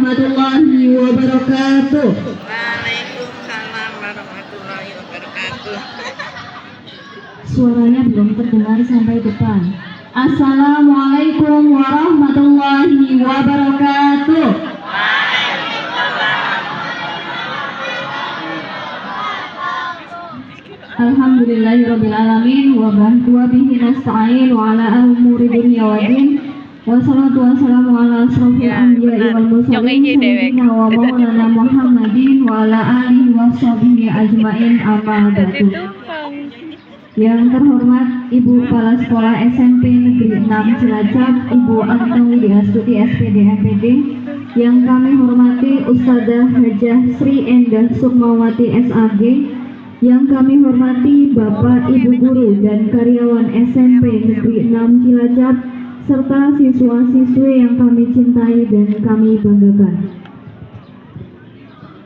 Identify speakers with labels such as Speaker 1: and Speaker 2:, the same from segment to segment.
Speaker 1: warahmatullahi wabarakatuh.
Speaker 2: Waalaikumsalam warahmatullahi wabarakatuh.
Speaker 1: Suaranya belum terdengar sampai depan. Assalamualaikum warahmatullahi wabarakatuh. Alhamdulillahirabbil alamin wa bihi nasta'in wa ala umuri dunya waddin. Wassalatu wassalamu ala asrofil anbiya'i wal mursalin sayyidina wa maulana Muhammadin wa ala alihi washabihi ajmain amma ba'du. Yang terhormat Ibu Kepala Sekolah SMP Negeri 6 Cilacap, Ibu Anteng Widyastuti SPD MPD. Yang kami hormati Ustadzah Hajah Sri Endah Sukmawati SAG. Yang kami hormati Bapak, Ibu Guru dan karyawan SMP Negeri 6 Cilacap, serta siswa-siswi yang kami cintai dan kami banggakan.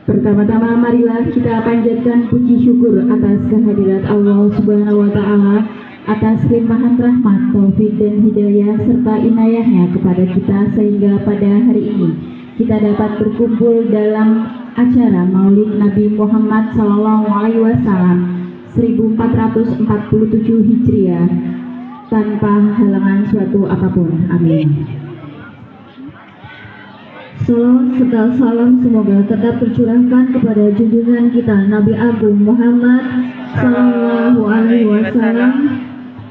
Speaker 1: Pertama-tama marilah kita panjatkan puji syukur atas kehadirat Allah Subhanahu wa Ta'ala, atas limpahan rahmat, taufik dan hidayah serta inayahnya kepada kita, sehingga pada hari ini kita dapat berkumpul dalam acara Maulid Nabi Muhammad SAW 1447 Hijriah tanpa halangan suatu apapun. Amin. Salawat serta salam semoga tetap tercurahkan kepada junjungan kita Nabi Agung Muhammad Sallallahu Alaihi Wasallam,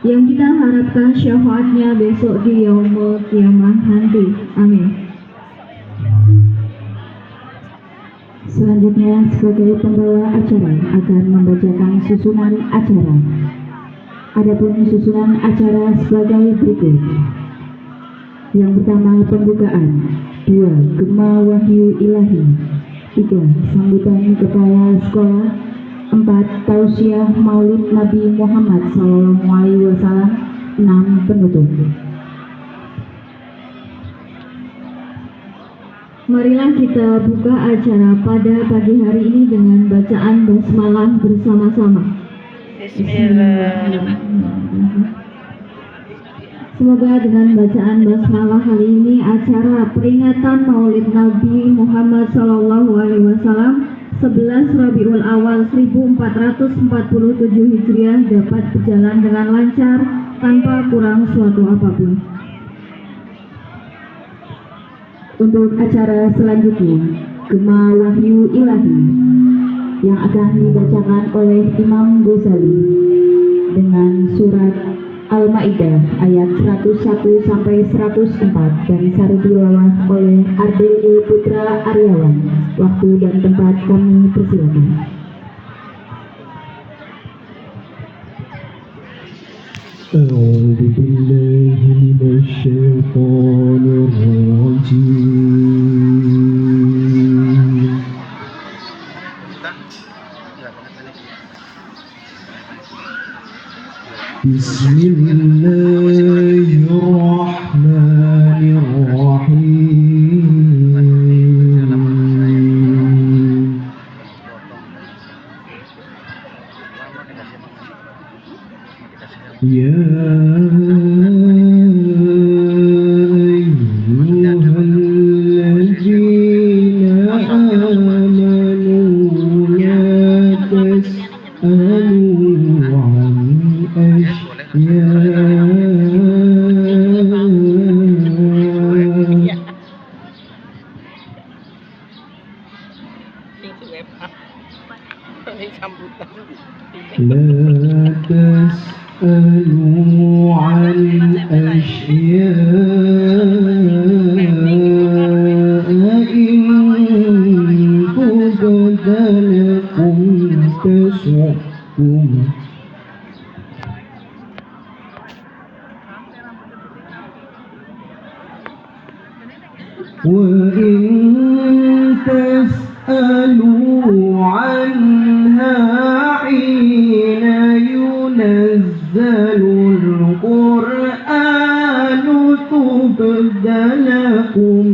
Speaker 1: yang kita harapkan syafaatnya besok di yaumul qiyamah nanti. Amin. Selanjutnya sebagai pembawa acara akan membacakan susunan acara. Adapun susunan acara sebagai berikut. Yang pertama pembukaan, 2 Gema Wahyu Ilahi, 3 sambutan kepala sekolah, 4 tausiah Maulid Nabi Muhammad SAW, 6 penutup. Marilah kita buka acara pada pagi hari ini dengan bacaan basmalah bersama-sama. Bismillahirrahmanirrahim. Semoga dengan bacaan basmalah kali ini acara peringatan Maulid Nabi Muhammad SAW 11 Rabiul Awal 1447 Hijriah dapat berjalan dengan lancar tanpa kurang suatu apapun. Untuk acara selanjutnya, Gema Wahyu Ilahi yang akan dibacakan oleh Imam Ghazali dengan surat Al-Maidah ayat 101 sampai 104 dan sari tilawah oleh Ardil Putra Aryawan. Waktu dan tempat kami persilakan.
Speaker 3: أعوذ بالله من الشيطان الرجيم بسم الله الرحمن الرحيم يا لا تسألوا عن أشياء إن تبد لكم تسؤكم وإن تسألوا عنها حين ينزل القرآن تبد لكم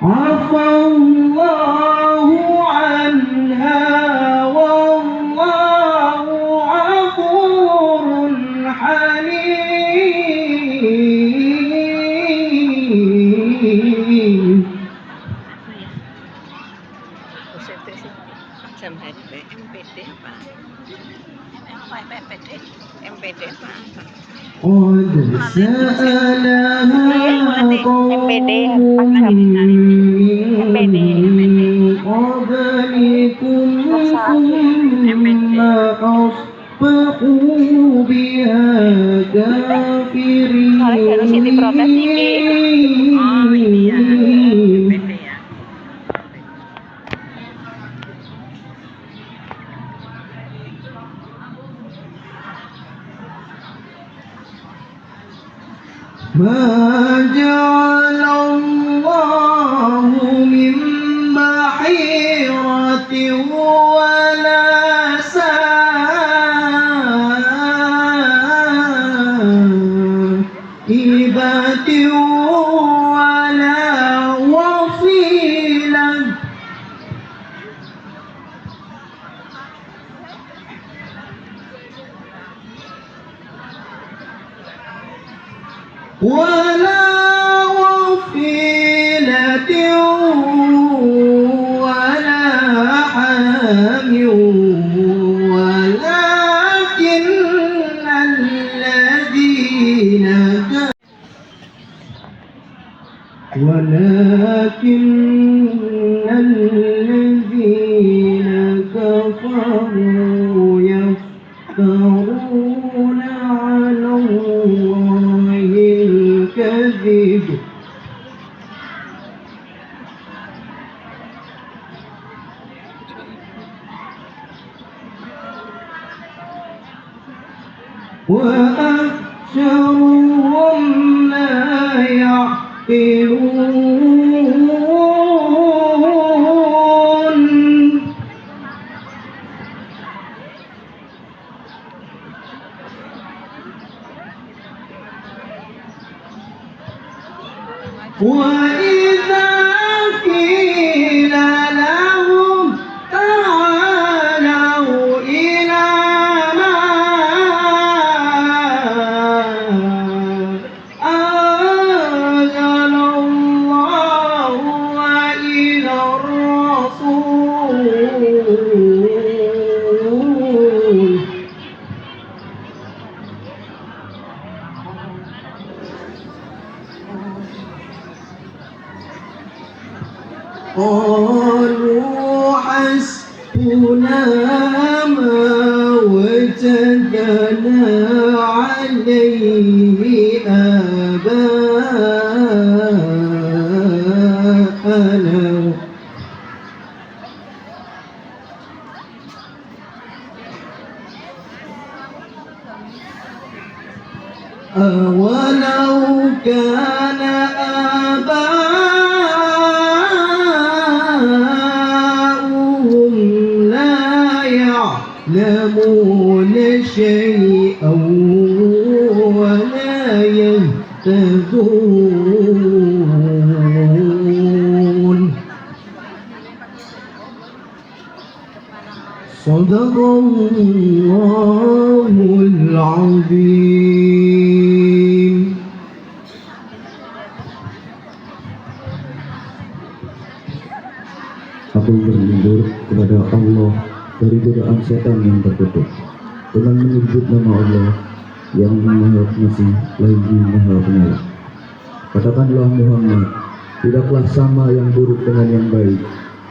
Speaker 3: عفى الله عنها والله غفور حميم
Speaker 2: konsentrasi jam hari MPD apa? MPD MPD apa?
Speaker 3: قد سألها قوم
Speaker 2: MPD
Speaker 3: من قبلكم ثم أصبحوا بها كافرين
Speaker 2: Kalau Siti protes ini. Oh ini ya MPD ya.
Speaker 3: ما جعل الله من بحيرة ولا سائبة ولا وصيلة ولا وصيلة ولا حام ولكن الذين كفروا يفترون على الله الكذب وأكثرهم لا يعقلون وإذا قيل لهم تعالوا إلى ما أنزل الله وإلى الرسول قالوا حسبنا ما وجدنا عليه آباءنا أولو كان آباؤهم لا يعلمون شيئا ولا يهتدون صدق الله العظيم.
Speaker 4: Aku berlindung kepada Allah dari godaan setan yang terkutuk dengan menyebut nama Allah yang Maha Pengasih lagi Maha Penyayang. Katakanlah Muhammad, tidaklah sama yang buruk dengan yang baik,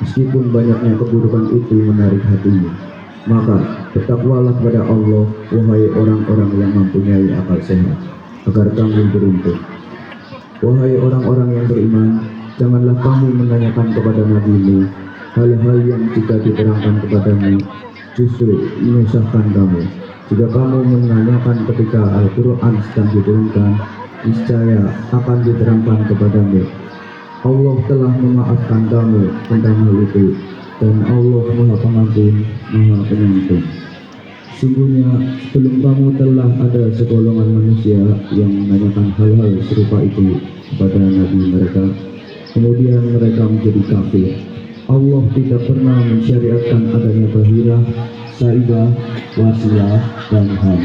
Speaker 4: meskipun banyaknya keburukan itu menarik hatimu. Maka bertakwalah kepada Allah, wahai orang-orang yang mempunyai akal sehat, agar kamu beruntung. Wahai orang-orang yang beriman, janganlah kamu menanyakan kepada nabimu hal-hal yang jika diterangkan kepadamu justru menyusahkan kamu. Jika kamu menanyakan ketika Al-Quran sedang diturunkan, niscaya akan diterangkan kepadamu. Allah telah memaafkan kamu tentang hal itu, dan Allah Maha Pengampun, Maha Penyantun. Sungguhnya sebelum kamu telah ada segolongan manusia yang menanyakan hal-hal serupa itu kepada nabi mereka, kemudian mereka menjadi kafir. Allah tidak pernah mensyariatkan adanya bahirah, saibah, wasilah, dan ham.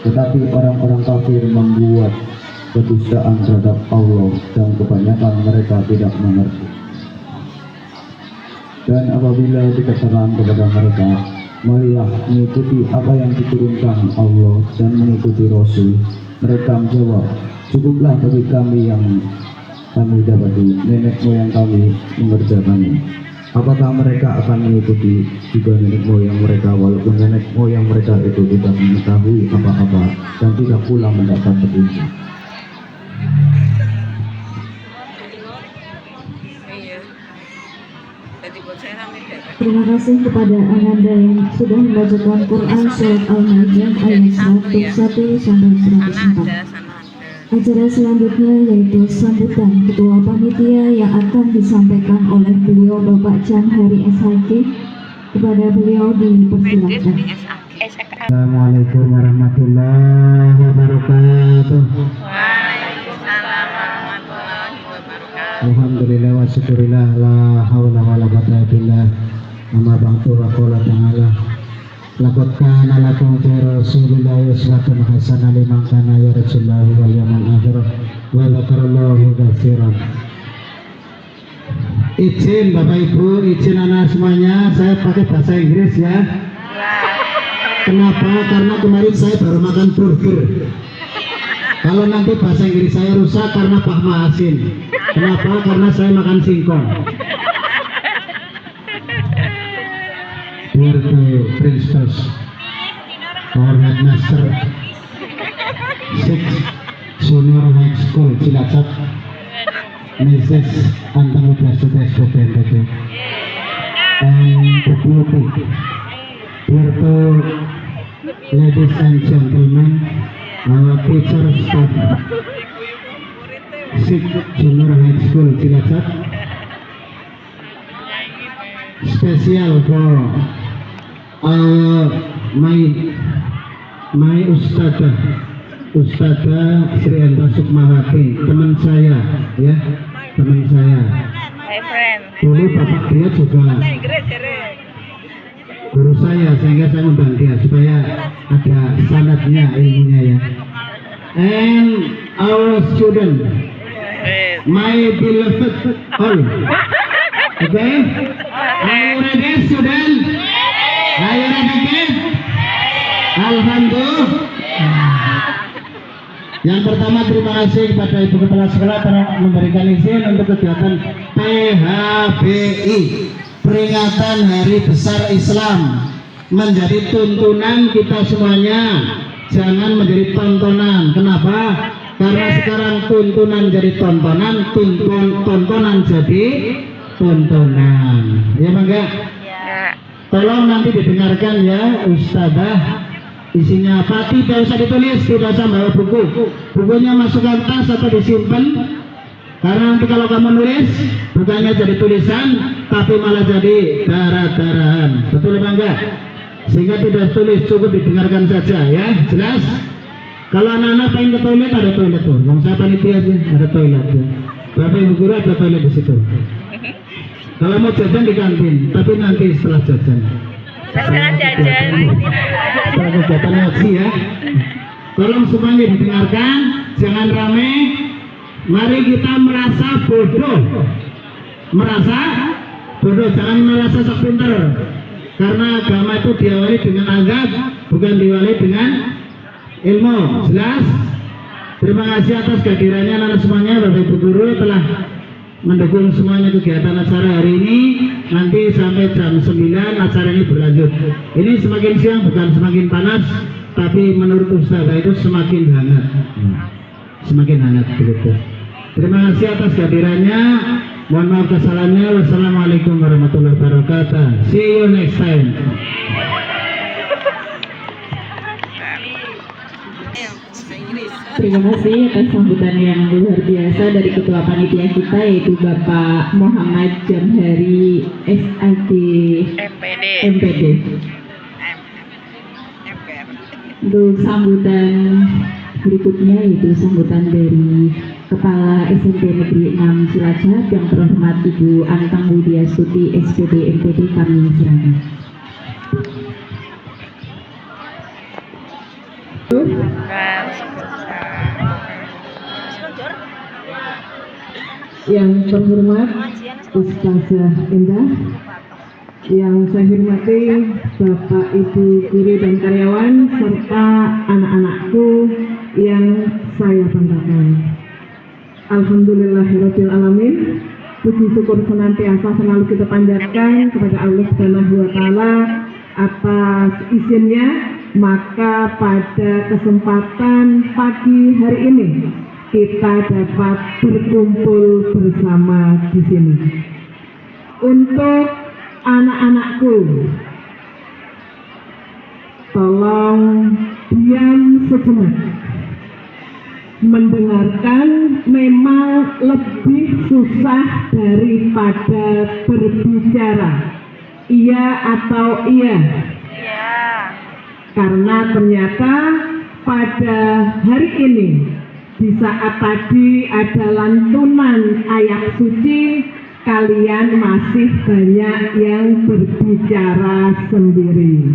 Speaker 4: Tetapi orang-orang kafir membuat kedustaan terhadap Allah dan kebanyakan mereka tidak mengerti. Dan apabila dikatakan kepada mereka, marilah mengikuti apa yang diturunkan Allah dan mengikuti Rasul, mereka menjawab, cukuplah bagi kami yang kami dapati, nenek moyang kami mengerjakannya. Apakah mereka akan mengikuti juga nenek moyang mereka, walaupun nenek moyang mereka itu tidak mengetahui apa-apa dan tidak pula mendapat petunjuk?
Speaker 1: Terima kasih kepada Ananda yang sudah membacakan Quran Surat Al-Maidah ayat 101 sampai 104. Acara selanjutnya yaitu sambutan Ketua Panitia yang akan disampaikan oleh beliau Bapak Jamhari SHG. Kepada beliau dipersilakan.
Speaker 2: Assalamualaikum warahmatullahi wabarakatuh.
Speaker 5: Waalaikumsalam warahmatullahi wabarakatuh.
Speaker 2: Alhamdulillah wa syukurillah la haula wa la quwwata illa billah. Amma ba'du wa qala ta'ala laqad kana lakum fi rasulillahi uswatun hasanah liman kana yarjullaha wal yawmal akhir wa dzakarallaha katsiran. Izin Bapak Ibu, izin anak semuanya, saya pakai bahasa Inggris ya. Kenapa? Karena kemarin saya baru makan burger. Kalau nanti bahasa Inggris saya rusak karena Pak Mahasin. Kenapa? Karena saya makan singkong. Dear the principals, our headmaster, 6 Senior High School Cilacap, Mrs. Antang Udasudes BPNPB, and Deputy, dear to ladies and gentlemen, our teacher staff, 6 Junior High School Cilacap, special for my Ustadzah Sri Anta Sukmawati, teman saya ya, teman saya.
Speaker 5: My friend.
Speaker 2: Dulu bapak dia juga guru saya, sehingga saya undang dia supaya ada sanadnya ilmunya ya. And our student, my beloved all. Okay? Are you ready, student? Are you ready, kid? Alhamdulillah. Yang pertama, terima kasih kepada Ibu Kepala Sekolah telah memberikan izin untuk kegiatan PHBI, peringatan Hari Besar Islam, menjadi tuntunan kita semuanya, jangan menjadi tontonan. Kenapa? Karena sekarang tuntunan jadi tontonan, tontonan jadi tontonan. Ya Bangga? Tolong nanti didengarkan ya Ustadzah, isinya apa? Tidak usah ditulis, tidak usah bawa buku. Bukunya masukkan tas atau disimpan. Karena nanti kalau kamu nulis, bukannya jadi tulisan, tapi malah jadi darah-darahan. Betul apa enggak? Sehingga tidak tulis, cukup didengarkan saja ya. Jelas? Kalau anak-anak pengen ke toilet, ada toilet tuh. Yang saya panitia aja, ada toilet ya. Bapak Ibu guru ada toilet di situ. Kalau mau jajan di kantin, tapi nanti setelah jajan.
Speaker 5: Setelah jajan.
Speaker 2: Setelah kegiatan ngaji ya. Tolong semuanya didengarkan, jangan rame. Mari kita merasa bodoh. Merasa bodoh, jangan merasa sok pinter. Karena agama itu diawali dengan azab, bukan diawali dengan ilmu. Jelas? Terima kasih atas kehadirannya anak semuanya. Bapak Ibu guru telah mendukung semuanya kegiatan acara hari ini. Nanti sampai jam 9 acara ini berlanjut. Ini semakin siang bukan semakin panas, tapi menurut Ustazah itu semakin hangat. Semakin hangat begitu. Terima kasih atas kehadirannya. Mohon maaf kesalahannya. Wassalamualaikum warahmatullahi wabarakatuh. See you next time.
Speaker 1: Terima kasih atas sambutan yang luar biasa dari Ketua Panitia kita, yaitu Bapak Muhammad Jamhari SHG MPD. Untuk sambutan berikutnya yaitu sambutan dari Kepala SMP Negeri 6 Cilacap yang terhormat Ibu Antang Widiastuti SPD MPD, kami silakan.
Speaker 6: Yang terhormat Ustazah Indah, yang saya hormati Bapak, Ibu, guru dan karyawan, serta anak-anakku yang saya banggakan. Alhamdulillahirabbil alamin. Puji syukur senantiasa selalu kita panjatkan kepada Allah Subhanahu wa taala atas izinnya, maka pada kesempatan pagi hari ini kita dapat berkumpul bersama di sini. Untuk anak-anakku, tolong diam sejenak. Mendengarkan memang lebih susah daripada berbicara. Iya atau iya?
Speaker 5: Iya.
Speaker 6: Karena ternyata pada hari ini, di saat tadi ada lantunan ayat suci, kalian masih banyak yang berbicara sendiri.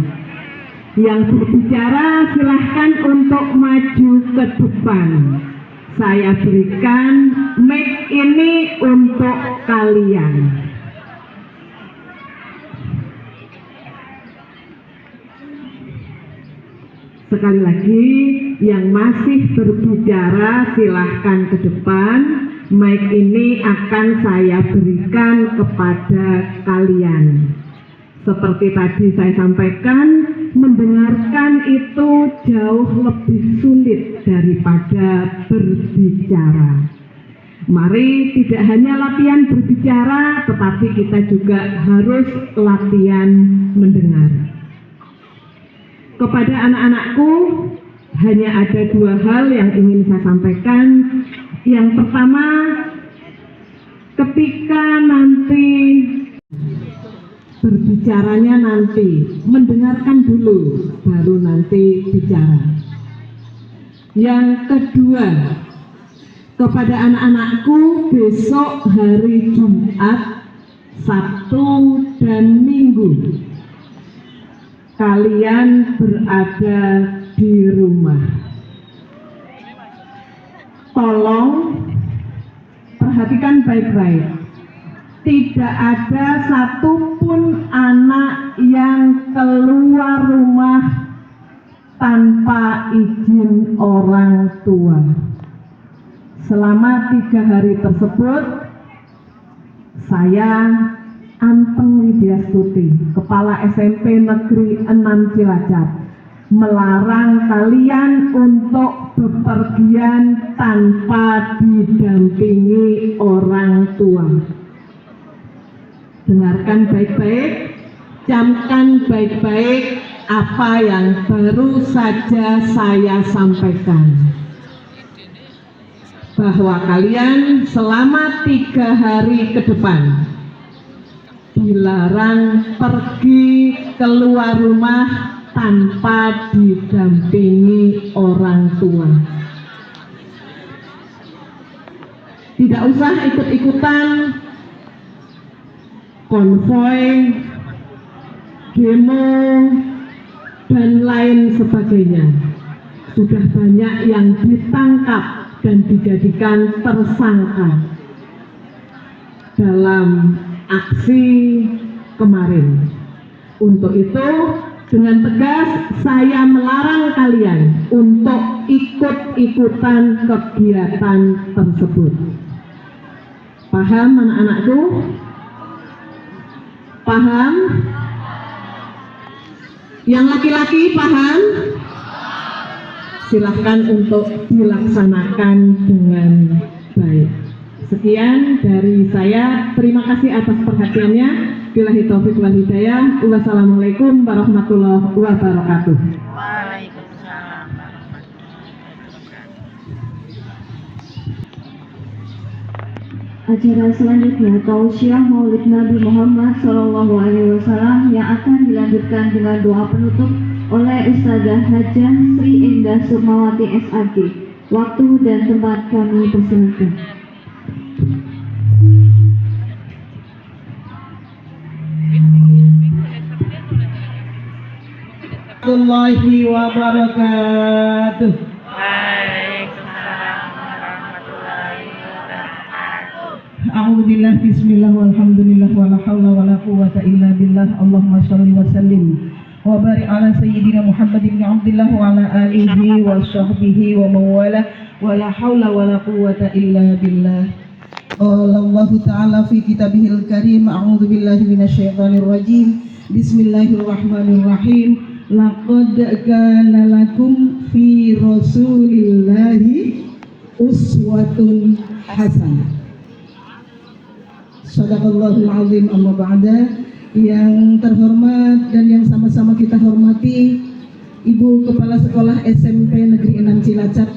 Speaker 6: Yang berbicara silahkan untuk maju ke depan. Saya berikan mic ini untuk kalian. Sekali lagi, yang masih berbicara silahkan ke depan. Mic ini akan saya berikan kepada kalian. Seperti tadi saya sampaikan, mendengarkan itu jauh lebih sulit daripada berbicara. Mari tidak hanya latihan berbicara, tetapi kita juga harus latihan mendengar. Kepada anak-anakku, hanya ada dua hal yang ingin saya sampaikan. Yang pertama, ketika nanti berbicaranya nanti, mendengarkan dulu, baru nanti bicara. Yang kedua, kepada anak-anakku, besok hari Jumat, Sabtu, dan Minggu, kalian berada di rumah. Tolong perhatikan baik-baik. Tidak ada satupun anak yang keluar rumah tanpa izin orang tua. Selama 3 hari tersebut, saya Anteng Widyastuti, Kepala SMP Negeri 6 Cilacap, melarang kalian untuk bepergian tanpa didampingi orang tua. Dengarkan baik-baik, camkan baik-baik apa yang baru saja saya sampaikan. Bahwa kalian selama 3 hari ke depan dilarang pergi keluar rumah tanpa didampingi orang tua. Tidak usah ikut-ikutan konvoi, demo, dan lain sebagainya. Sudah banyak yang ditangkap dan dijadikan tersangka dalam aksi kemarin. Untuk itu, dengan tegas saya melarang kalian untuk ikut-ikutan kegiatan tersebut. Paham anak-anakku? Paham? Yang laki-laki paham? Silahkan untuk dilaksanakan dengan baik. Sekian dari saya. Terima kasih atas perhatiannya. Billahi taufiq wal hidayah. Wassalamualaikum warahmatullahi wabarakatuh.
Speaker 5: Waalaikumsalam.
Speaker 1: Acara selanjutnya Tausiah Maulid Nabi Muhammad SAW yang akan dilanjutkan dengan doa penutup oleh Ustazah Hajah Sri Endah Sukmawati SAG. Waktu dan tempat kami persilakan.
Speaker 2: Warahmatullahi wabarakatuh.
Speaker 6: A'udzubillah, bismillah, walhamdulillah, wala haula wala quwwata illa billah. Allahumma sholli wa sallim wa barik ala sayyidina Muhammad ibn Abdullah wa ala alihi wa sahbihi wa mawala wala haula wala quwwata illa billah. Allah Ta'ala fi kitabihil karim, a'udzu billahi minasyaitonir rajim. Bismillahirrahmanirrahim. Laqad kana lakum fi Rasulillahi uswatun hasanah. Shadaqallahul azim. Amma ba'da. Yang terhormat dan yang sama-sama kita hormati Ibu Kepala Sekolah SMP Negeri 6 Cilacap,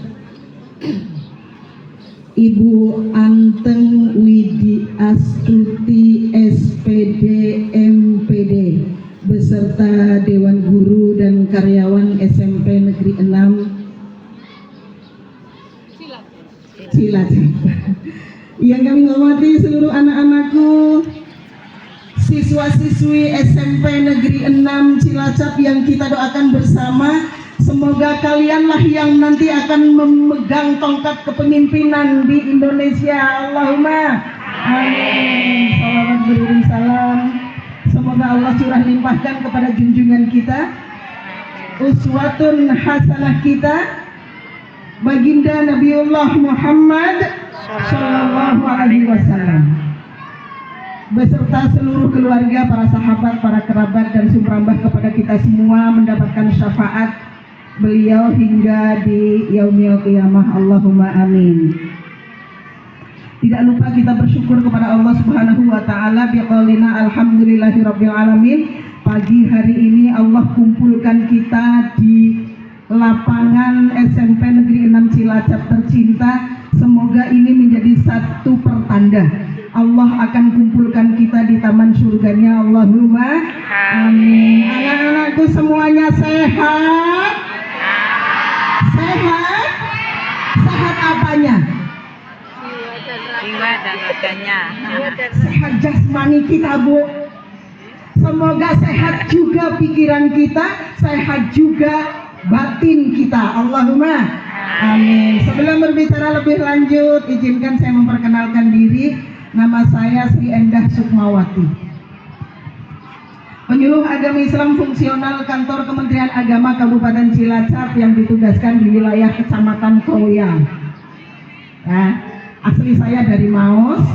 Speaker 6: Ibu Anteng Widi Astuti SPD MPD beserta Dewan Guru dan karyawan SMP Negeri 6 Cilacap. Yang kami hormati seluruh anak-anakku, siswa-siswi SMP Negeri 6 Cilacap yang kita doakan bersama, semoga kalianlah yang nanti akan memegang tongkat kepemimpinan di Indonesia. Allahumma amin. Salawat beriring salam, semoga Allah curah limpahkan kepada junjungan kita, uswatun hasanah kita, baginda Nabiullah Muhammad Sallallahu Alaihi Wasallam, beserta seluruh keluarga, para sahabat, para kerabat dan sumrambah kepada kita semua mendapatkan syafaat beliau hingga di yaumil qiyamah. Allahumma amin. Tidak lupa kita bersyukur kepada Allah Subhanahu wa taala biqaulina alhamdulillahirabbil alamin. Pagi hari ini Allah kumpulkan kita di lapangan SMP Negeri 6 Cilacap tercinta. Semoga ini menjadi satu pertanda Allah akan kumpulkan kita di taman surganya. Allahumma amin. Anak-anakku semuanya sehat? Sehat? Sehat apanya?
Speaker 5: Jiwa dan raganya.
Speaker 6: Sehat jasmani kita, Bu. Semoga sehat juga pikiran kita, sehat juga batin kita. Allahumma amin. Sebelum berbicara lebih lanjut, izinkan saya memperkenalkan diri. Nama saya Sri Endah Sukmawati, penyuluh agama Islam fungsional kantor Kementerian Agama Kabupaten Cilacap yang ditugaskan di wilayah Kecamatan Kroya. Nah, asli saya dari Maos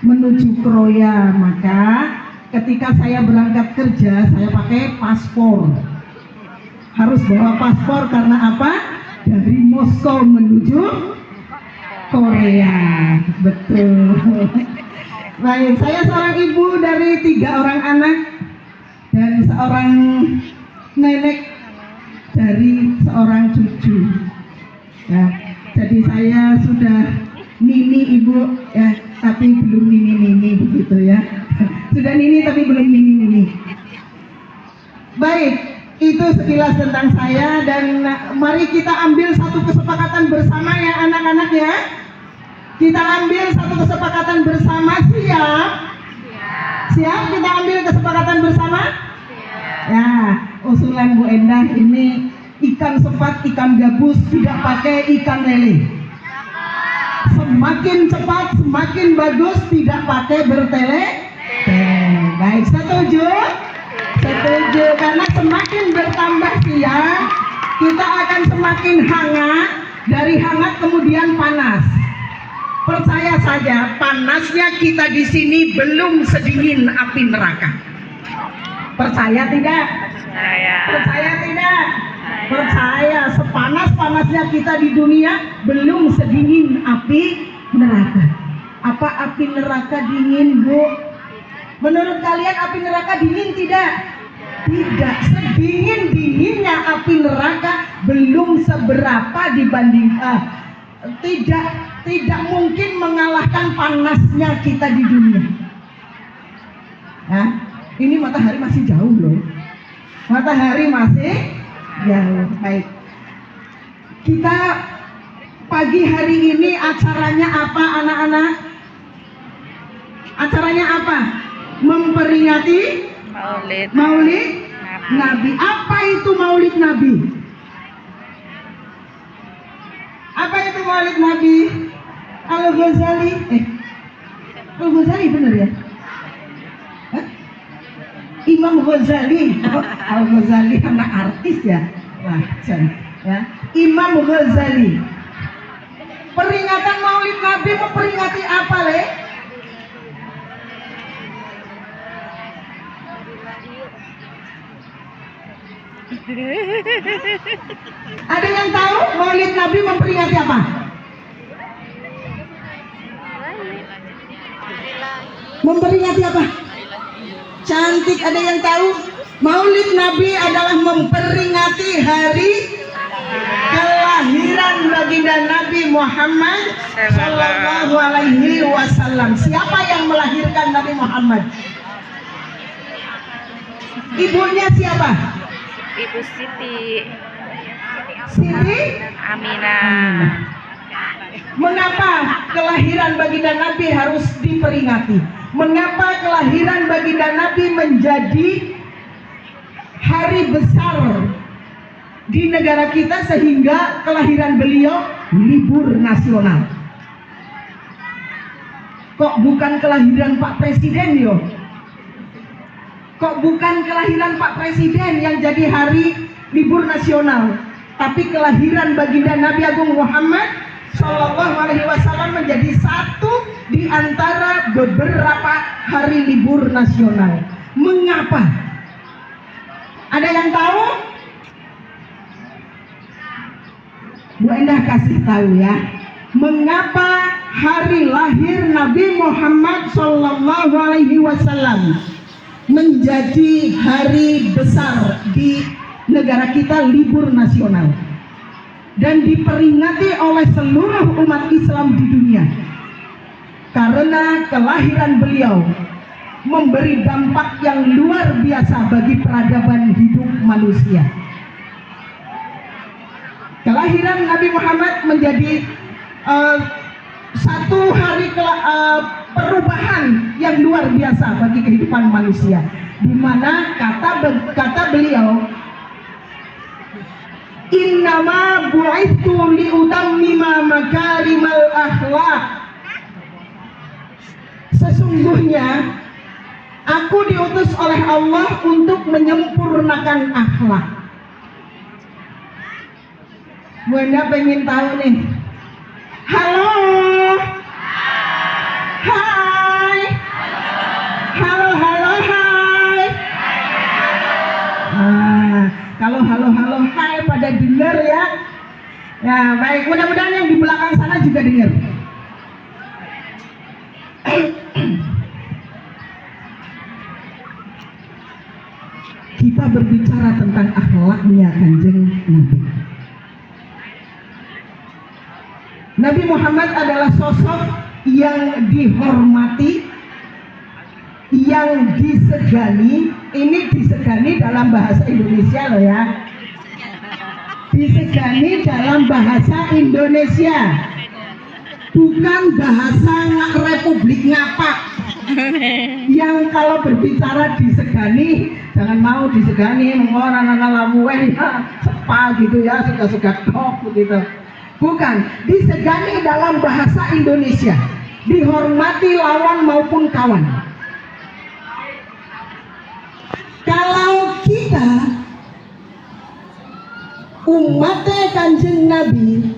Speaker 6: menuju Kroya, maka ketika saya berangkat kerja saya pakai paspor. Harus bawa paspor karena apa? Dari Moskow menuju Korea. Betul. Baik, saya seorang ibu dari 3 orang anak dan seorang nenek dari seorang cucu. Ya, jadi saya sudah nini ibu ya, tapi belum nini begitu ya. Sudah nini tapi belum nini. Baik, itu sekilas tentang saya, dan mari kita ambil satu kesepakatan bersama ya anak-anak ya. Kita ambil satu kesepakatan bersama, siap? Siap kita ambil kesepakatan bersama? Ya, usulan Bu Endah ini ikan sepat, ikan gabus, tidak pakai ikan lele. Semakin cepat, semakin bagus, tidak pakai bertele. Baik, setuju? Setuju, karena semakin bertambah siang, kita akan semakin hangat, dari hangat kemudian panas. Percaya saja, panasnya kita di sini belum sedingin api neraka. Percaya tidak? Percaya tidak? Percaya, sepanas-panasnya kita di dunia belum sedingin api neraka. Apa api neraka dingin, Bu? Menurut kalian api neraka dingin tidak? Tidak. Sedingin-dinginnya api neraka belum seberapa dibanding tidak mungkin mengalahkan panasnya kita di dunia. Nah, ini matahari masih jauh loh. Matahari masih jauh. Baik. Kita pagi hari ini acaranya apa anak-anak? Acaranya apa? Memperingati Maulid Nabi. Apa itu Maulid Nabi? Apa itu Maulid Nabi? Al-Ghazali
Speaker 7: Al-Ghazali bener ya? Hah? Imam Ghazali. Al-Ghazali anak artis ya. Wah, ya. Imam Ghazali. Peringatan Maulid Nabi memperingati apa, Le? Ada yang tahu Maulid Nabi memperingati apa? Memperingati apa? Cantik, ada yang tahu? Maulid Nabi adalah memperingati hari kelahiran baginda Nabi Muhammad Sallallahu Alaihi Wasallam. Siapa yang melahirkan Nabi Muhammad? Ibunya siapa?
Speaker 5: Ibu Siti
Speaker 7: Siti
Speaker 5: Aminah.
Speaker 7: Mengapa kelahiran baginda Nabi harus diperingati? Mengapa kelahiran baginda Nabi menjadi hari besar di negara kita sehingga kelahiran beliau libur nasional? Kok bukan kelahiran Pak Presiden yo? Kok bukan kelahiran Pak Presiden yang jadi hari libur nasional? Tapi kelahiran baginda Nabi Agung Muhammad Sallallahu Alaihi Wasallam menjadi satu di antara beberapa hari libur nasional. Mengapa? Ada yang tahu? Bu Endah kasih tahu ya. Mengapa hari lahir Nabi Muhammad Sallallahu Alaihi Wasallam menjadi hari besar di negara kita, libur nasional, dan diperingati oleh seluruh umat Islam di dunia? Karena kelahiran beliau memberi dampak yang luar biasa bagi peradaban hidup manusia. Kelahiran Nabi Muhammad menjadi satu hari perubahan yang luar biasa bagi kehidupan manusia, di mana kata beliau, innama bu'ithu liutammima makarimal akhlaq. Sesungguhnya aku diutus oleh Allah untuk menyempurnakan akhlak. Bu Enda pengen tahu nih. Halo. Hai. Halo, hai. Kalau halo, hai pada dengar ya. Ya, baik. Mudah-mudahan yang di belakang sana juga dengar. Kita berbicara tentang akhlaknya Kanjeng Nabi. Nabi Muhammad adalah sosok yang dihormati, yang disegani. Ini disegani dalam bahasa Indonesia loh ya. Disegani dalam bahasa Indonesia, bukan bahasa Republik Ngapak. Yang kalau berbicara disegani, jangan mau disegani orang anak lamuwe ya sepa gitu ya, suka-suka tok gitu. Bukan, disegani dalam bahasa Indonesia, dihormati lawan maupun kawan. Kalau kita umatnya Kanjeng Nabi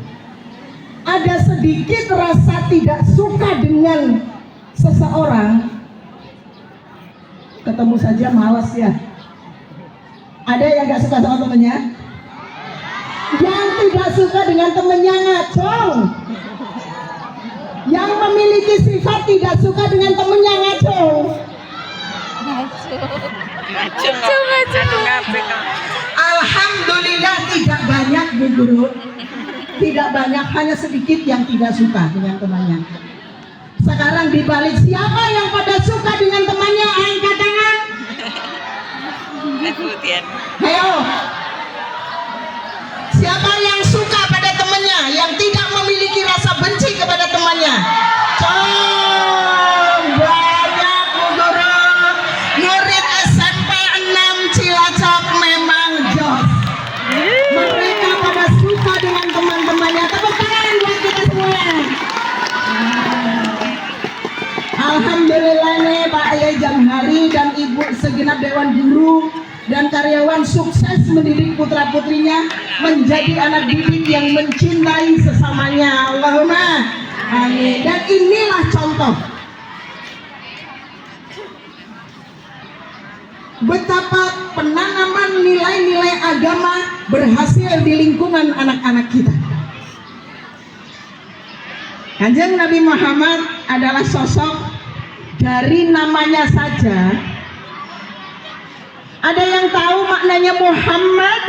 Speaker 7: ada sedikit rasa tidak suka dengan seseorang, ketemu saja malas ya. Ada yang gak suka sama temennya? Yang tidak suka dengan temennya ngacong. Yang memiliki sifat tidak suka dengan temennya ngacong. Alhamdulillah tidak banyak Bu Guru. Tidak banyak, hanya sedikit yang tidak suka dengan temannya. Sekarang dibalik, siapa yang pada suka dengan temannya? Angkat tangan. Ayo. Siapa yang suka pada temannya, yang tidak memiliki rasa benci kepada temannya? Banyak Bu Guru. Murid SMP 6 Cilacap memang jos. Mereka pada suka dengan teman-temannya. Tepuk tangan buat kita semua. Alhamdulillah. segenap Dewan Guru dan karyawan sukses mendidik putra-putrinya menjadi anak didik yang mencintai sesamanya. Allahumma amin. Dan inilah contoh betapa penanaman nilai-nilai agama berhasil di lingkungan anak-anak kita. Kanjeng Nabi Muhammad adalah sosok dari namanya saja. Ada yang tahu maknanya Muhammad?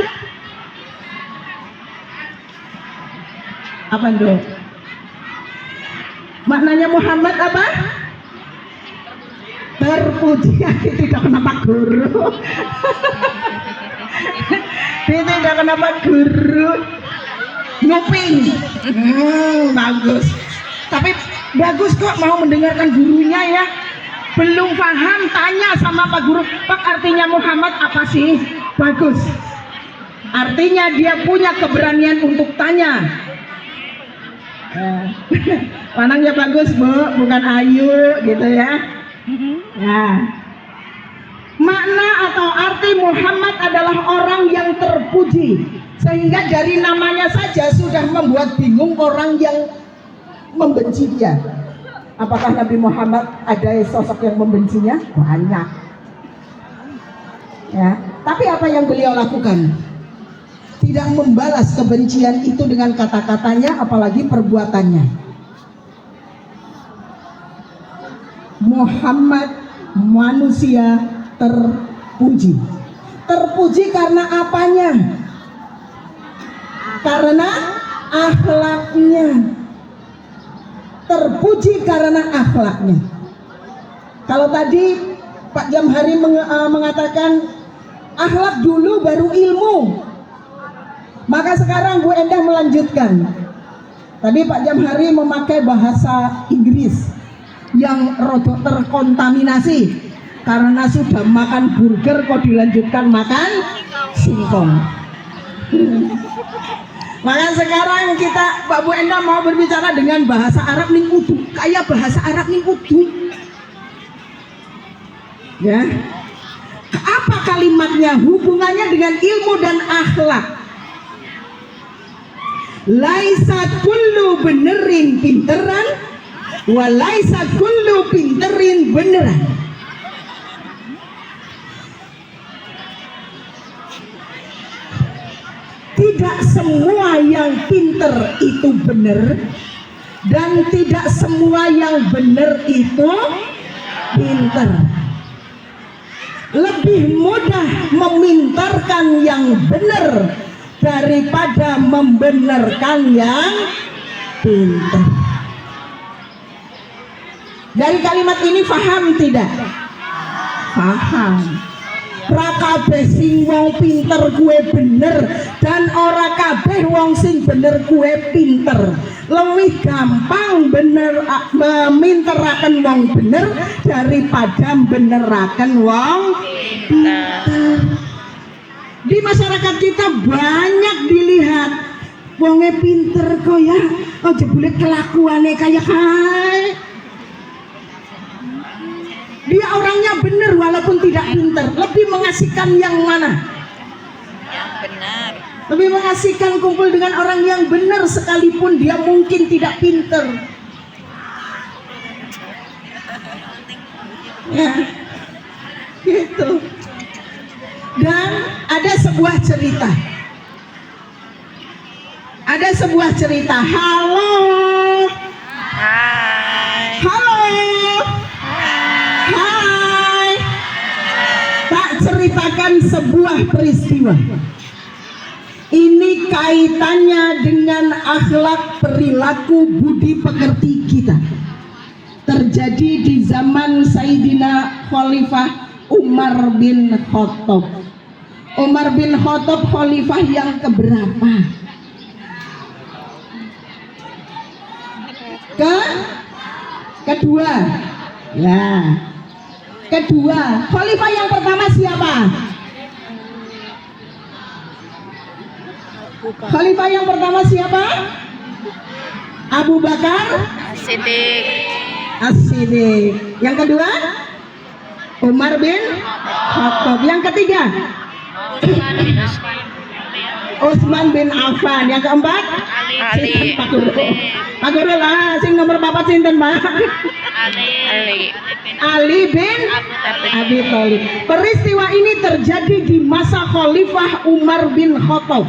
Speaker 7: Apa dong? Maknanya Muhammad apa? Terpuji. Tidak kenapa guru. Tidak kenapa guru. Nguping. Bagus. Tapi bagus kok mau mendengarkan gurunya ya. Belum paham, tanya sama Pak Guru, Pak artinya Muhammad apa sih? Bagus. Artinya dia punya keberanian untuk tanya. Panangnya bagus Bu, bukan ayu gitu ya. Nah, makna atau arti Muhammad adalah orang yang terpuji, sehingga dari namanya saja sudah membuat bingung orang yang membenci dia. Apakah Nabi Muhammad ada sosok yang membencinya? Banyak. Ya, tapi apa yang beliau lakukan? Tidak membalas kebencian itu dengan kata-katanya, apalagi perbuatannya. Muhammad manusia terpuji. Terpuji karena apanya? Karena akhlaknya. Terpuji karena akhlaknya. Kalau tadi Pak Jamhari mengatakan akhlak dulu baru ilmu, maka sekarang Bu Endah melanjutkan. Tadi Pak Jamhari memakai bahasa Inggris yang rodok terkontaminasi karena sudah makan burger kok dilanjutkan makan singkong. Maka sekarang kita Pak Bu Endah mau berbicara dengan bahasa Arab ning kudu, kayak bahasa Arab ning kudu. Ya. Apa kalimatnya? Hubungannya dengan ilmu dan akhlak. Laisa kullu benerin pinteran, wa laisa kullu pinterin beneran. Tidak semua yang pinter itu benar, dan tidak semua yang benar itu pinter. Lebih mudah memintarkan yang benar daripada membenarkan yang pinter. Dari kalimat ini paham tidak? Paham. Ra kabeh sing wong pinter kue bener, dan ora kabeh wong sing bener kue pinter. Lebih gampang bener minteraken wong bener daripada beneraken wong pinter. Di masyarakat kita banyak dilihat wonge pinter kok ya, oh jebule kelakuane kayak hai. Dia orangnya benar walaupun tidak pinter. Lebih mengasihkan yang mana?
Speaker 5: Yang benar.
Speaker 7: Lebih mengasihkan kumpul dengan orang yang benar sekalipun dia mungkin tidak pinter. Ya, gitu. Dan ada sebuah cerita. Ada sebuah cerita. Halo.
Speaker 5: Hai.
Speaker 7: Halo. Hai. Tak ceritakan sebuah peristiwa. Ini kaitannya dengan akhlak, perilaku, budi pekerti kita. Terjadi di zaman Sayyidina Khalifah Umar bin Khattab. Umar bin Khattab khalifah yang keberapa? Kedua. Ya. Kedua. Khalifah yang pertama siapa? Khalifah yang pertama siapa? Abu Bakar
Speaker 5: Siddiq.
Speaker 7: As-Siddiq. Yang kedua? Umar bin Khattab. Yang ketiga, Utsman bin Affan. Yang keempat,
Speaker 5: Ali.
Speaker 7: Pak Guru. Pak Guru lah, sing nomor papat sinten, Pak? Ali bin Abi Thalib. Peristiwa ini terjadi di masa Khalifah Umar bin Khattab,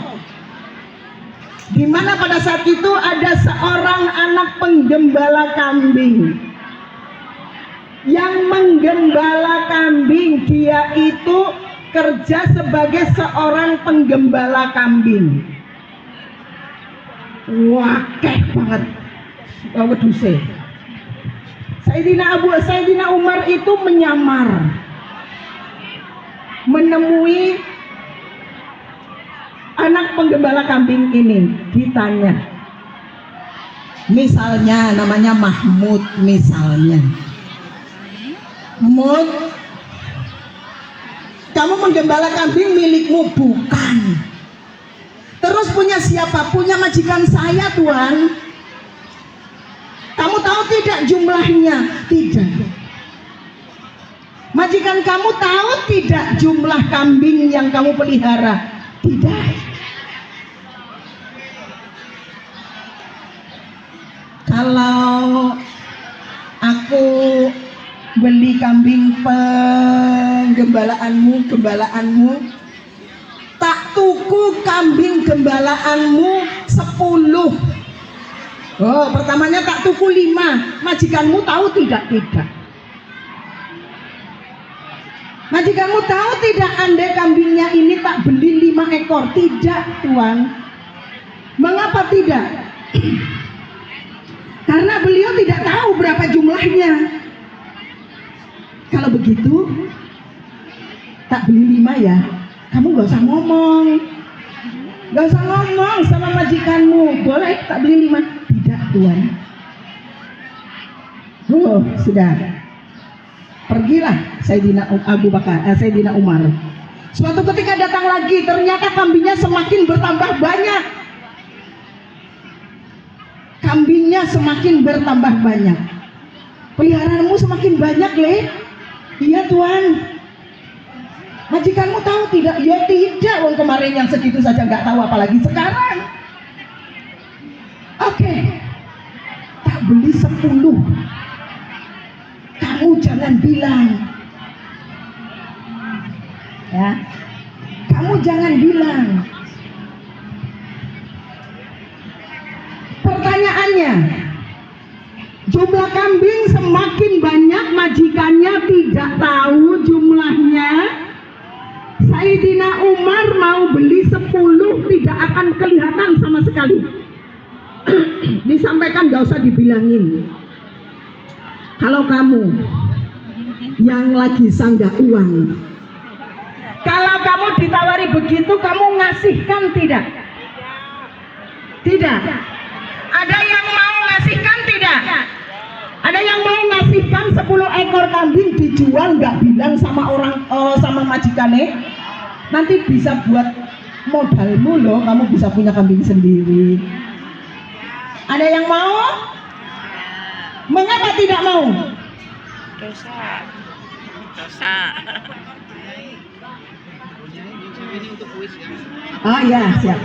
Speaker 7: di mana pada saat itu ada seorang anak penggembala kambing yang menggembala kambing. Dia itu kerja sebagai seorang penggembala kambing. Wakeh banget wedhuse. Sayyidina Umar itu menyamar, menemui anak penggembala kambing ini, ditanya. Misalnya namanya Mahmud, misalnya, Mud, kamu menggembala kambing milikmu? Bukan. Terus punya siapa? Punya majikan saya, Tuan. Kamu tahu tidak jumlahnya? Tidak. Majikan kamu tahu tidak jumlah kambing yang kamu pelihara? Tidak. Kalau aku beli kambing gembalaanmu, tak tuku kambing gembalaanmu 10. Oh, pertamanya tak tuku 5. Majikanmu tahu tidak? Tidak. Majikanmu tahu tidak andai kambingnya ini tak beli 5 ekor? Tidak, Tuan. Mengapa tidak? Karena beliau tidak tahu berapa jumlahnya. Kalau begitu, tak beli 5 ya. Kamu gak usah ngomong. Gak usah ngomong sama majikanmu. Boleh tak beli 5? Tidak, Tuan. Oh, sudah. Pergilah Sayyidina Umar. Suatu ketika datang lagi, ternyata kambingnya semakin bertambah banyak. Kambingnya semakin bertambah banyak. Peliharaanmu semakin banyak, Le. Iya, Tuan. Majikanmu tahu tidak? Ya tidak, wong kemarin yang segitu saja nggak tahu, apalagi sekarang. Oke, tak beli 10. Kamu jangan bilang, ya. Kamu jangan bilang. Pertanyaannya, jumlah kambing semakin banyak, majikannya tidak tahu jumlahnya. Sayyidina Umar mau beli 10, tidak akan kelihatan sama sekali. Disampaikan, gak usah dibilangin. Kalau kamu yang lagi sanggah uang, kalau kamu ditawari begitu, kamu ngasihkan tidak? Tidak. Ada yang mau ngasihkan tidak? Ada yang mau ngasihkan 10 ekor kambing dijual, nggak bilang sama sama majikannya? Nanti bisa buat modalmu loh, kamu bisa punya kambing sendiri. Ada yang mau? Mengapa tidak mau?
Speaker 5: Dosa.
Speaker 7: Oh ya, siap.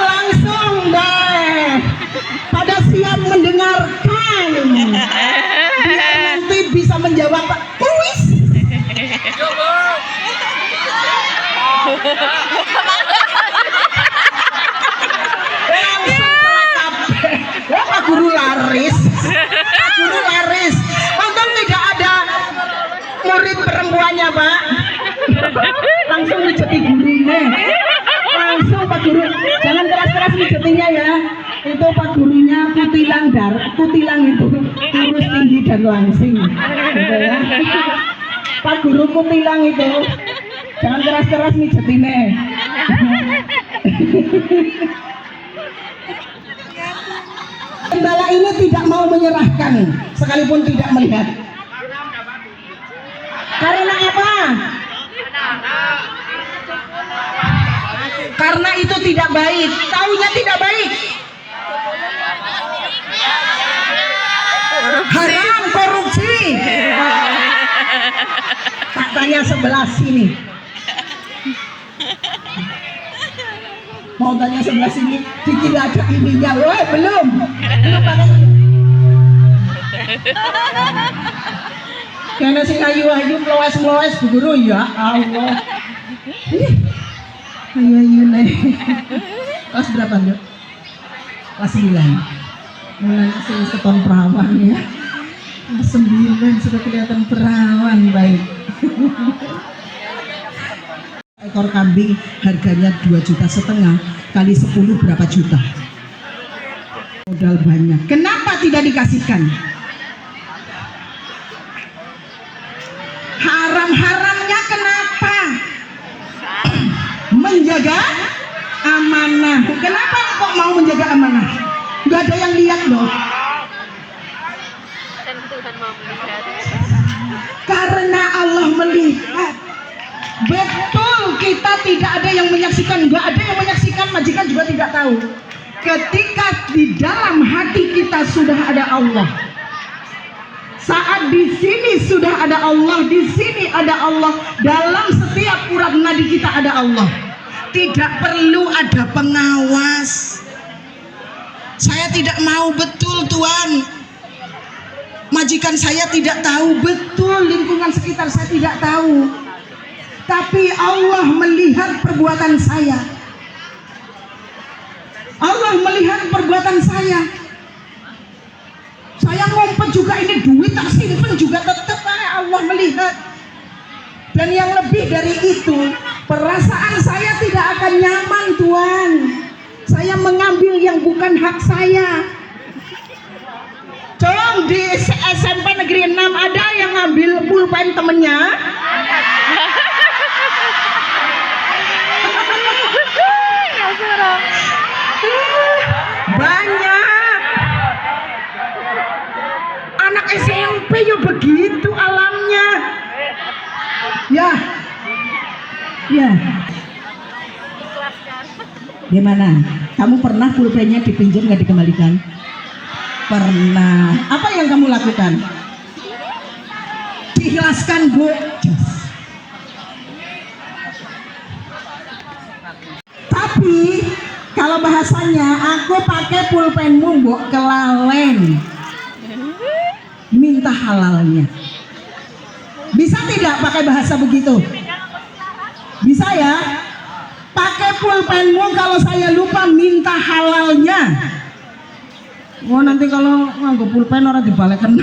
Speaker 7: Langsung deh, pada siap mendengarkan. Biar nanti bisa menjawab kuis. Pak Guru laris. Untung tidak ada murid perempuannya, Pak. Langsung mijeti gurunya. Langsung Pak Guru, jangan keras-keras mijetinya ya. Itu Pak Gurunya kutilang itu kurus, tinggi dan langsing, gitu ya. Pak Guru kutilang itu, jangan keras-keras mijetinya. Gembala ini tidak mau menyerahkan sekalipun tidak melihat. Karena apa? Karena itu tidak baik. Taunya tidak baik. Haram korupsi. Faktanya sebelah sini. Mau tanya sebelah sini, dikira ada ininya. Woi, belum pakai ini. Karena si ayu-ayu melowes-melowes Bu Guru, ya Allah. Ayu-ayu nih. Kelas berapa, Dok? Kelas 9. Mulai seton perawan ya. Kelas 9 sudah kelihatan perawan, baik. Ekor kambing harganya 2,5 juta, kali 10 berapa juta? Modal banyak. Kenapa tidak dikasihkan? Haram-haramnya kenapa? Menjaga amanah. Kenapa kok mau menjaga amanah? Gak ada yang lihat loh. Karena Allah melihat. Betul, kita tidak ada yang menyaksikan, nggak ada yang menyaksikan, majikan juga tidak tahu. Ketika di dalam hati kita sudah ada Allah, saat di sini sudah ada Allah, di sini ada Allah, dalam setiap urat nadi kita ada Allah. Tidak perlu ada pengawas. Saya tidak mau, betul Tuhan. Majikan saya tidak tahu, betul lingkungan sekitar saya tidak tahu. Tapi Allah melihat perbuatan saya. Allah melihat perbuatan saya. Saya ngumpet juga, ini duit tak simpen juga tetap Allah melihat. Dan yang lebih dari itu, perasaan saya tidak akan nyaman, Tuhan. Saya mengambil yang bukan hak saya. Dong, di SMP Negeri 6 ada yang ngambil pulpen temennya. Banyak anak SMP ya begitu alamnya. Ya. Gimana? Kamu pernah pulpennya dipinjam nggak dikembalikan? Pernah. Apa yang kamu lakukan? Diikhlaskan, Bu. Tapi kalau bahasanya, aku pakai pulpenmu, Mbok, kelalen. Minta halalnya. Bisa tidak pakai bahasa begitu? Bisa ya? Pakai pulpenmu, kalau saya lupa minta halalnya. Oh, nanti kalau nganggo pulpen orang dibalikan.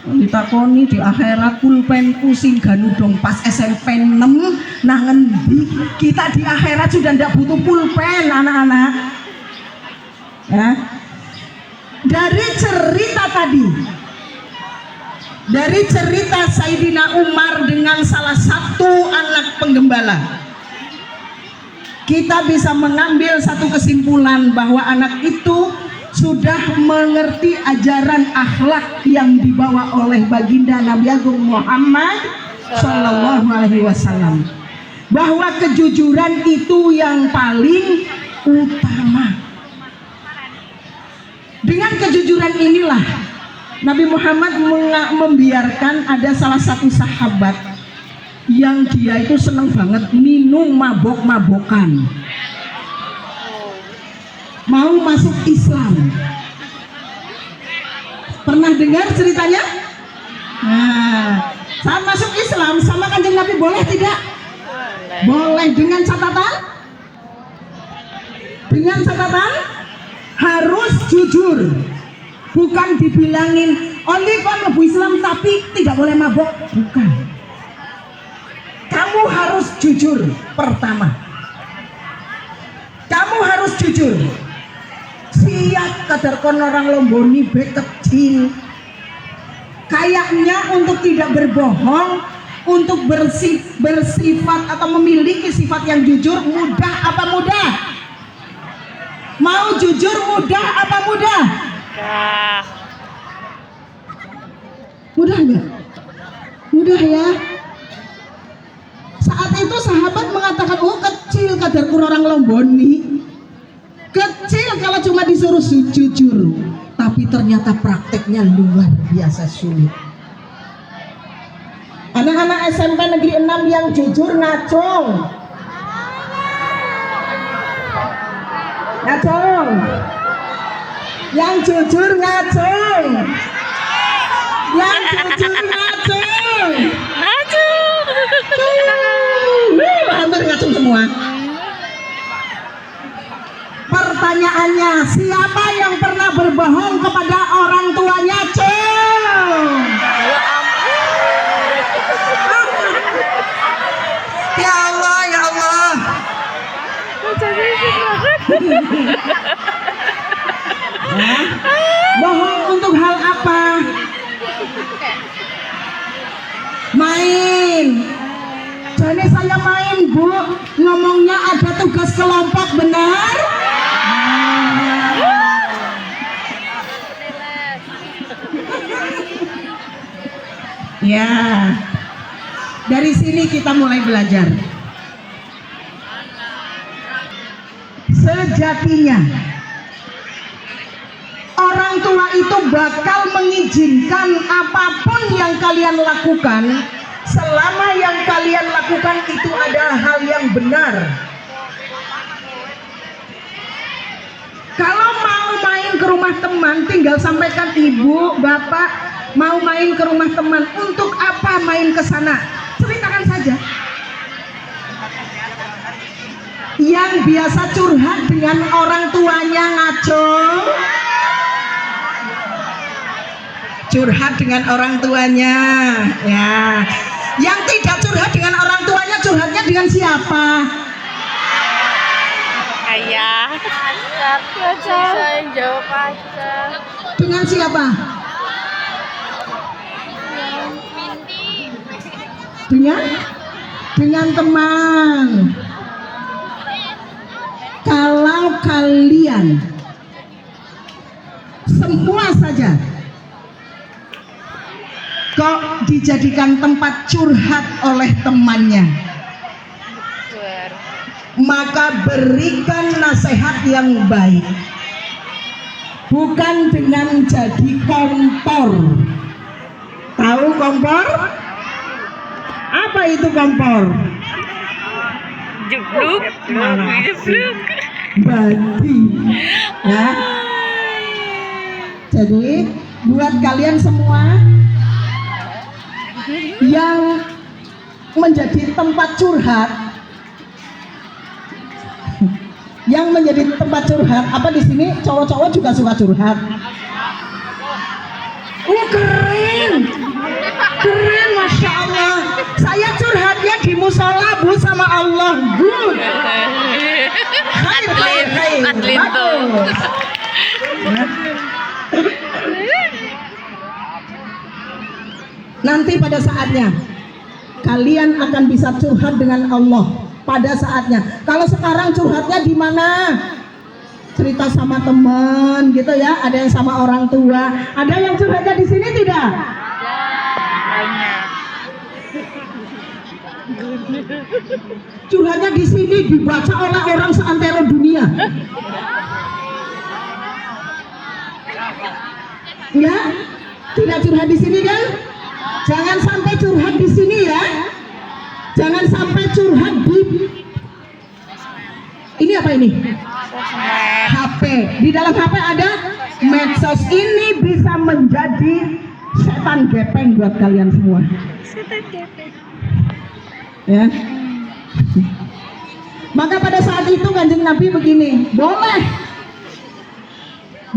Speaker 7: Ditakoni di akhirat pulpenku sing ganudong pas SMP 6 nah ngendi. Kita di akhirat sudah tidak butuh pulpen, anak-anak ya. Dari cerita tadi, dari cerita Sayyidina Umar dengan salah satu anak penggembala, kita bisa mengambil satu kesimpulan bahwa anak itu sudah mengerti ajaran akhlak yang dibawa oleh baginda Nabi Agung Muhammad Sallallahu Alaihi Wasallam, bahwa kejujuran itu yang paling utama. Dengan kejujuran inilah Nabi Muhammad membiarkan ada salah satu sahabat yang dia itu senang banget minum mabok-mabokan, mau masuk Islam. Pernah dengar ceritanya? Nah, saat masuk Islam sama Kanjeng Nabi boleh tidak? Boleh, dengan catatan? Dengan catatan harus jujur. Bukan dibilangin only kon lebu Islam tapi tidak boleh mabok, bukan. Kamu harus jujur pertama. Kamu harus jujur. Siap kadar kon orang lomboni bek kecil. Kayaknya untuk tidak berbohong, untuk bersifat atau memiliki sifat yang jujur mudah apa mudah? Mau jujur mudah apa mudah? Mudah nggak? Mudah ya. Saat itu mengatakan, oh kecil kadarku orang Lomboni. Kecil kalau cuma disuruh jujur, tapi ternyata prakteknya luar biasa sulit. Anak-anak SMP Negeri 6 yang jujur ngacung. Ngacung. Yang jujur ngacung. Yang jujur ngacung. Hampir ngacung semua. Pertanyaannya, siapa yang pernah berbohong kepada orang tuanya? Ya Allah, ya Allah. Bohong untuk hal apa? Main. Jadi saya main, Bu. Ngomongnya ada tugas kelompok, benar? Ya. Dari sini kita mulai belajar. Sejatinya orang tua itu bakal mengizinkan apapun yang kalian lakukan selama yang kalian lakukan itu adalah hal yang benar. Kalau mau main ke rumah teman, tinggal sampaikan ibu, bapak mau main ke rumah teman. Untuk apa main ke sana? Ceritakan saja. Yang biasa curhat dengan orang tuanya ngacung, curhat dengan orang tuanya, ya. Yang tidak curhat dengan orang tuanya, curhatnya dengan siapa?
Speaker 5: Ayah. Saya jawab aja.
Speaker 7: Dengan siapa? Dengan teman. Kalau kalian semua saja kok dijadikan tempat curhat oleh temannya, maka berikan nasihat yang baik, bukan dengan jadi kompor. Tahu kompor? Apa itu kompor?
Speaker 5: Jebluk, jebluk.
Speaker 7: Badi, ya. Jadi buat kalian semua yang menjadi tempat curhat, apa di sini cowok-cowok juga suka curhat. Keren, masya Allah. Saya curhatnya di musola, Bu, sama Allah. Good.
Speaker 5: Atlet tuh.
Speaker 7: Nanti pada saatnya kalian akan bisa curhat dengan Allah pada saatnya. Kalau sekarang curhatnya di mana? Cerita sama teman gitu ya, ada yang sama orang tua, ada yang curhatnya di sini tidak? Curhatnya di sini dibaca oleh orang seantero dunia. Ya, tidak curhat di sini kan? Jangan sampai curhat di sini ya. Jangan sampai curhat di ini apa ini? HP. Di dalam HP ada medsos. Ini bisa menjadi setan gepeng buat kalian semua.
Speaker 5: Setan gepeng.
Speaker 7: Ya. Maka pada saat itu Kanjeng Nabi begini,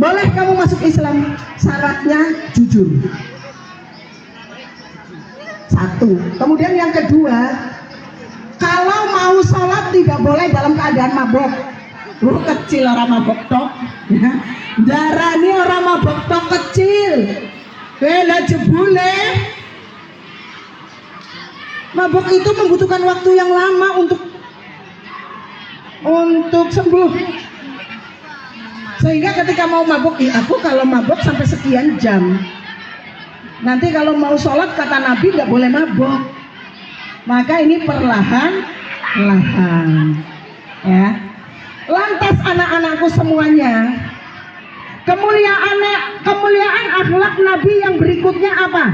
Speaker 7: boleh kamu masuk Islam, syaratnya jujur. Satu. Kemudian yang kedua, kalau mau sholat tidak boleh dalam keadaan mabok. Kecil orang mabok tok, ya. Darani orang mabok tok kecil. Bela jebule. Mabok itu membutuhkan waktu yang lama untuk sembuh. Sehingga ketika mau mabok, aku kalau mabok sampai sekian jam. Nanti kalau mau sholat kata Nabi nggak boleh mabok. Maka ini perlahan lahan. Ya. Lantas anak-anakku semuanya, kemuliaan akhlak Nabi yang berikutnya apa?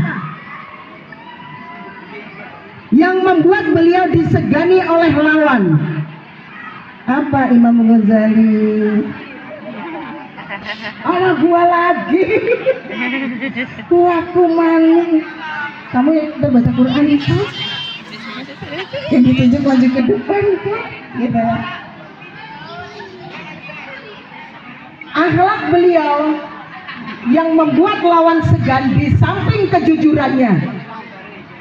Speaker 7: Yang membuat beliau disegani oleh lawan. Apa Imam Ghazali? Anak gua lagi. Aku malu. Kamu yang udah baca Quran itu? Yang ditunjuk maju ke depan itu, gitu ya. Akhlak beliau yang membuat lawan segan di samping kejujurannya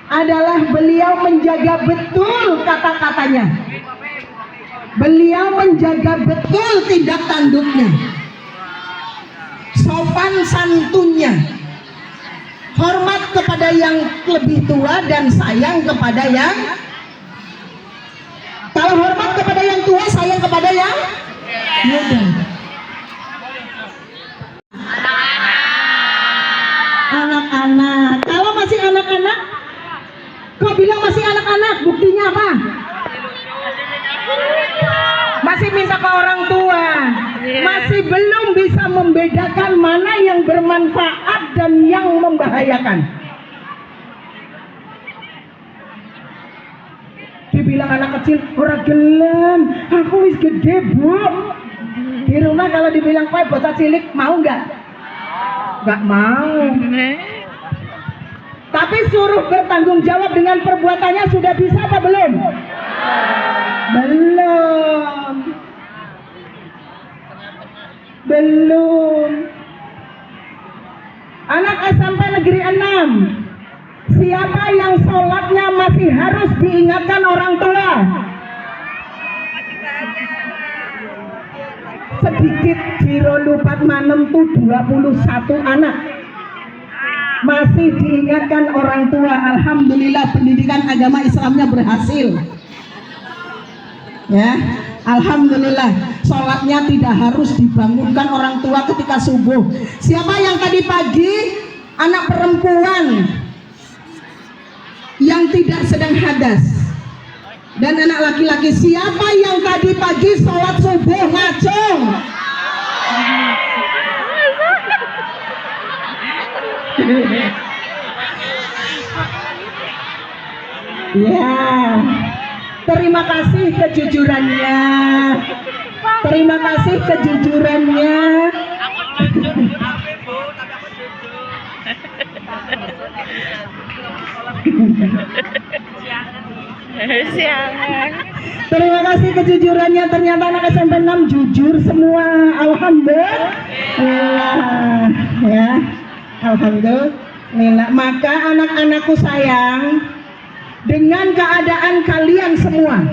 Speaker 7: adalah beliau menjaga betul kata-katanya. Beliau menjaga betul tindak tanduknya, sopan santunnya, hormat kepada yang lebih tua dan sayang kepada yang, kalau hormat kepada yang tua, sayang kepada yang muda. Anak-anak, kalau masih anak-anak, kok bilang masih anak-anak, buktinya apa? Masih minta ke orang tua, masih belum bisa membedakan mana yang bermanfaat dan yang membahayakan. Dibilang anak kecil, orang gelem, aku wis gede bu. Di rumah kalau dibilang kowe bocah cilik, mau nggak? Nggak mau. Tapi suruh bertanggung jawab dengan perbuatannya sudah bisa apa belum? Belum. Anak SMP negeri 6, siapa yang sholatnya masih harus diingatkan orang tua? Sedikit jiro lupat manem tuh 21 anak masih diingatkan orang tua. Alhamdulillah pendidikan agama Islamnya berhasil. Ya, alhamdulillah sholatnya tidak harus dibangunkan orang tua ketika subuh. Siapa yang tadi pagi anak perempuan yang tidak sedang hadas dan anak laki-laki, siapa yang tadi pagi sholat subuh ngacung? Ya, terima kasih kejujurannya. Terima kasih kejujurannya. Terima kasih kejujurannya. Ternyata anak SMP 6 jujur semua. Alhamdulillah. Ya, alhamdulillah. Maka anak-anakku sayang, dengan keadaan kalian semua,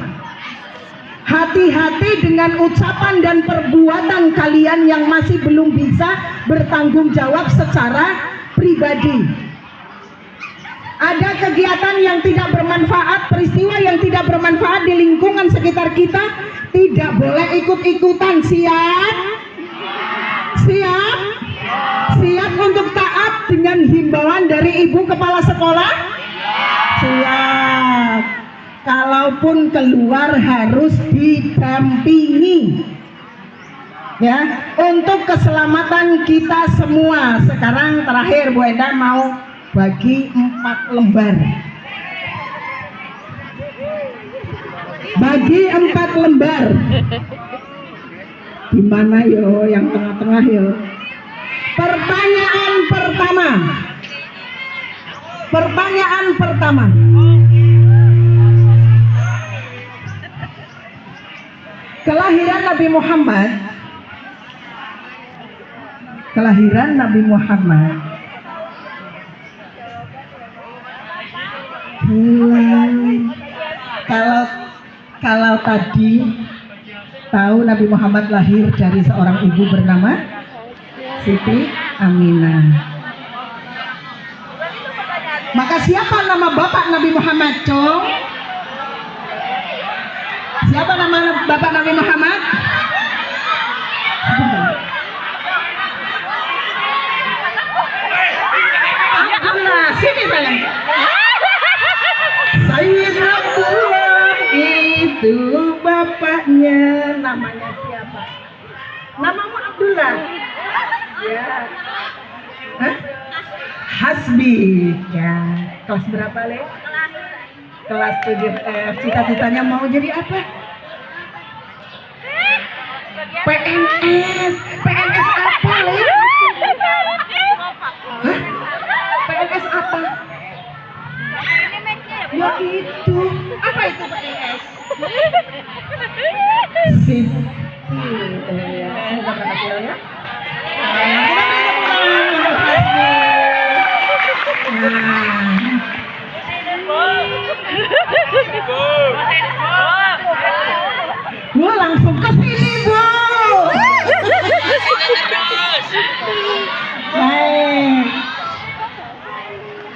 Speaker 7: hati-hati dengan ucapan dan perbuatan kalian yang masih belum bisa bertanggung jawab secara pribadi. Ada kegiatan yang tidak bermanfaat, peristiwa yang tidak bermanfaat di lingkungan sekitar kita, tidak boleh ikut-ikutan. Siap? Siap? Siap untuk taat dengan himbauan dari ibu kepala sekolah? Siap. Kalaupun keluar harus didampingi, ya, untuk keselamatan kita semua. Sekarang terakhir Bu Enda mau bagi 4 lembar. Bagi 4 lembar. Di mana yo yang tengah-tengah yo? Pertanyaan pertama. Pertanyaan pertama. Kelahiran Nabi Muhammad. Kelahiran Nabi Muhammad. Kalau tadi tahu Nabi Muhammad lahir dari seorang ibu bernama Siti Aminah. Maka siapa nama bapak Nabi Muhammad, Cong? Siapa nama bapak Nabi Muhammad? Abdullah, sini sayang. Sayyid Abdullah itu Aduh, bapaknya namanya siapa? Namamu Abdullah? Ya. Hah? Hasbi. Ya. Kelas berapa, Le? Kelas 7F. Cita-citanya mau jadi apa? PNS. PNS apa, Le? Hah? PNS apa? Ya itu. Apa itu PNS? Sip. Semoga berhasil ya. Bu, langsung ke sini, Bu.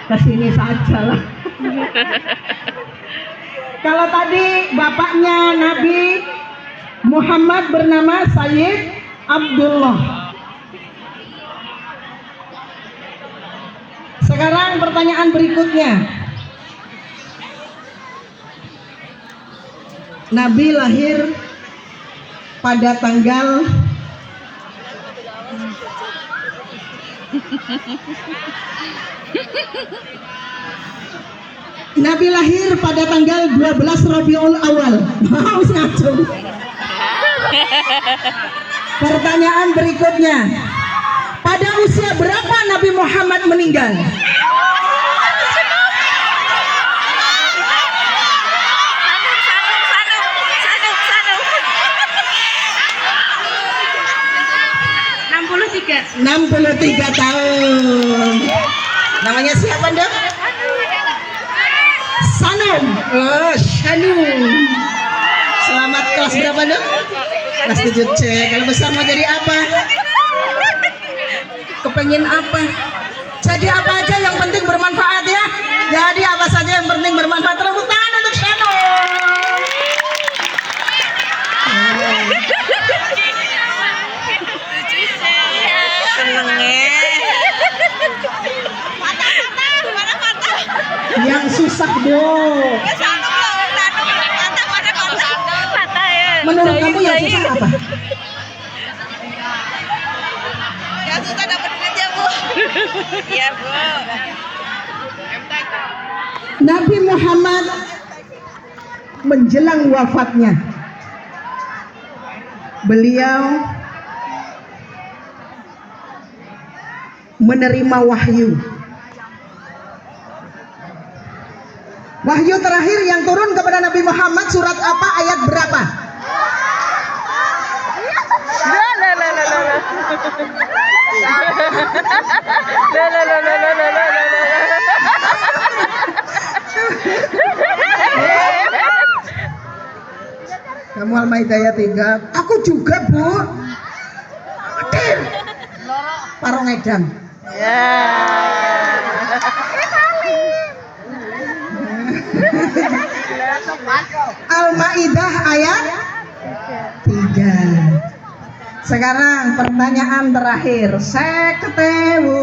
Speaker 7: Ke sini saja lah. Kalau tadi bapaknya Nabi Muhammad bernama Sayyid Abdullah. Sekarang pertanyaan berikutnya. Nabi lahir pada tanggal Nabi lahir pada tanggal 12 Rabiul Awal. Mau ngaco. Pertanyaan berikutnya. Pada usia berapa Nabi Muhammad meninggal?
Speaker 5: Tiga.
Speaker 7: 63 tahun. Namanya siapa, Dok? Sanum. Oh, Sanum. Selamat kelas berapa, Dok? Kelas 7C. Kalau besar mau jadi apa? Kepengen apa? Jadi apa aja yang penting bermanfaat ya. Jadi apa saja yang penting bermanfaat. Tepuk tangan untuk Sanum. Yang susah, Dok. Menurut kamu yang susah apa?
Speaker 5: Yang susah dapat duit ya, Bu. Iya, Bu.
Speaker 7: Nabi Muhammad menjelang wafatnya, beliau menerima wahyu. Wahyu terakhir yang turun kepada Nabi Muhammad surat apa, ayat berapa? Kamu Al-Maidah ayat 3. Aku juga, Bu. Hadir. Parong Edang. Al-Maidah ayat 3. Sekarang pertanyaan terakhir. Saya ketemu.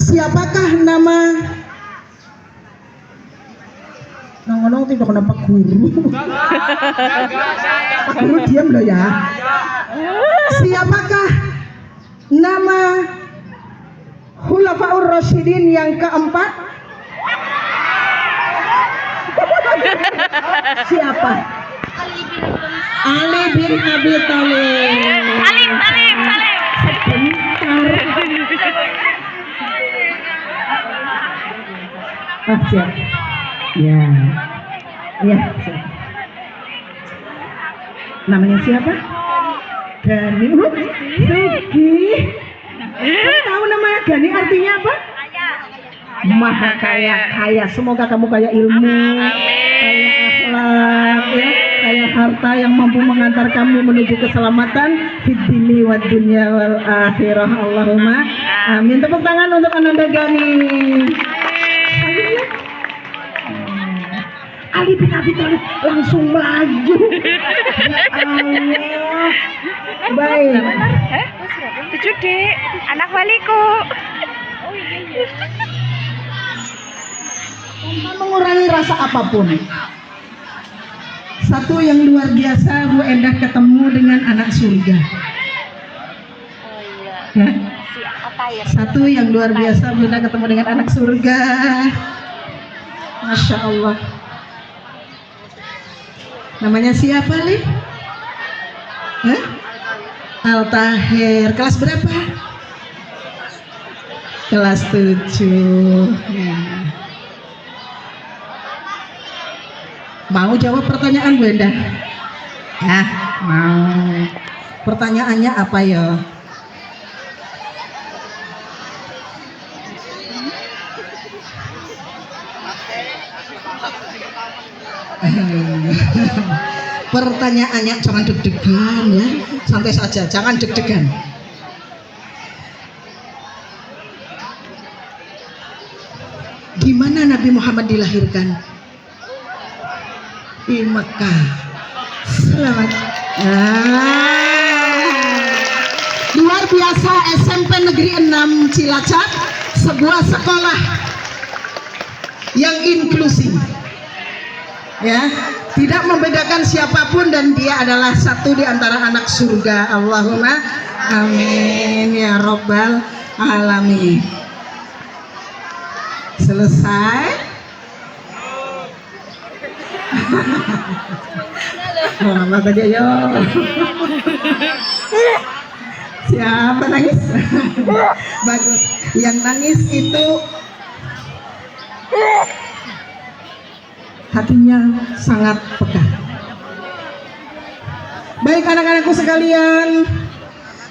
Speaker 7: Siapakah nama Nong tidak kena Pak Guru. Pak Guru diam loh ya. Siapakah nama Khulafaur Rasyidin yang keempat? Siapa? Ali bin Abi Thalib.
Speaker 5: Salim.
Speaker 7: Siap. Ya. Siap. Namanya siapa? Gani. Sugi. Kamu tahu nama Gani artinya apa? Maha kaya. Semoga kamu kaya ilmu, kaya akhlak, ya, kaya harta yang mampu mengantar kamu menuju keselamatan fid dini wad dunya wal akhirah. Allahumma amin. Tepuk tangan untuk Ananda Gani. Ali bin Abi Thalib langsung melaju. Ya Allah. Baik.
Speaker 5: Tujuh dek, anak waliku.
Speaker 7: Tanpa mengurangi rasa apapun. Satu yang luar biasa, Bu Endah ketemu dengan anak surga. Ya. Satu yang luar biasa, Bu Endah ketemu dengan anak surga. Masya Allah. Namanya siapa nih? Al-Tahir. Kelas berapa? Kelas 7. Ya. Mau jawab pertanyaan Bu Endah? Ya, mau. Pertanyaannya apa ya? Pertanyaannya jangan deg-degan ya, santai saja, jangan deg-degan. Gimana Nabi Muhammad dilahirkan? Di Mekah. Selamat. Luar biasa, SMP Negeri 6 Cilacap, sebuah sekolah yang inklusif. Ya, tidak membedakan siapapun dan dia adalah satu di antara anak surga. Allahumma amin ya rabbal alamin. Selesai. Mama tadi ayo. Siapa nangis? Bagus. Yang nangis itu hatinya sangat peka. Baik anak-anakku sekalian,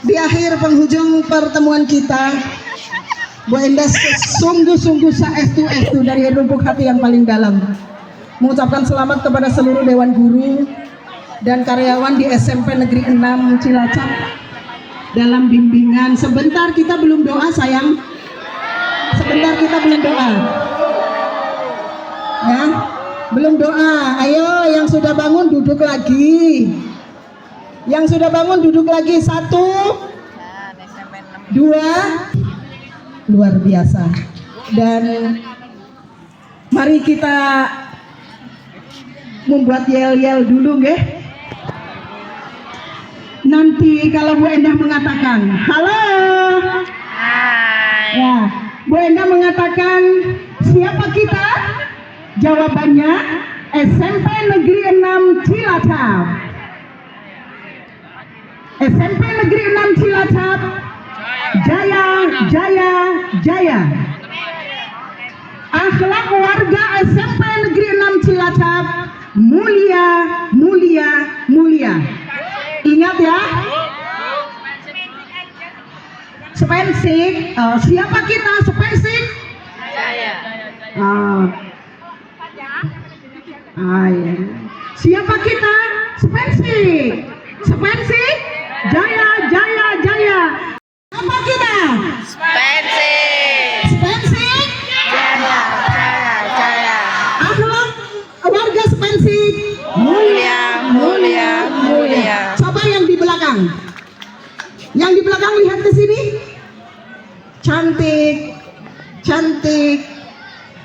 Speaker 7: di akhir penghujung pertemuan kita, Bu Endah sungguh-sungguh saestu dari lubuk hati yang paling dalam mengucapkan selamat kepada seluruh Dewan Guru dan karyawan di SMP Negeri 6 Cilacap dalam bimbingan. Sebentar kita belum doa sayang. Sebentar kita belum doa. Ya. Belum doa, ayo yang sudah bangun duduk lagi. Yang sudah bangun duduk lagi. 1, 2, luar biasa. Dan mari kita membuat yel-yel dulu nggih. Nanti kalau Bu Endah mengatakan, halo.
Speaker 5: Hai.
Speaker 7: Ya, Bu Endah mengatakan siapa kita? Jawabannya SMP Negeri 6 Cilacap. SMP Negeri 6 Cilacap. Jaya, jaya, jaya. Akhlak warga SMP Negeri 6 Cilacap mulia, mulia, mulia. Ingat ya. Spensik. Siapa kita? Spensik.
Speaker 5: Jaya.
Speaker 7: Ya. Siapa kita? Spensik. Spensik. Jaya, jaya, jaya. Siapa kita?
Speaker 5: Spensik.
Speaker 7: Spensik.
Speaker 5: Jaya, jaya, jaya.
Speaker 7: Akhlak warga Spensik
Speaker 5: Mulia, mulia, mulia.
Speaker 7: Coba yang di belakang. Yang di belakang lihat ke sini. Cantik, cantik.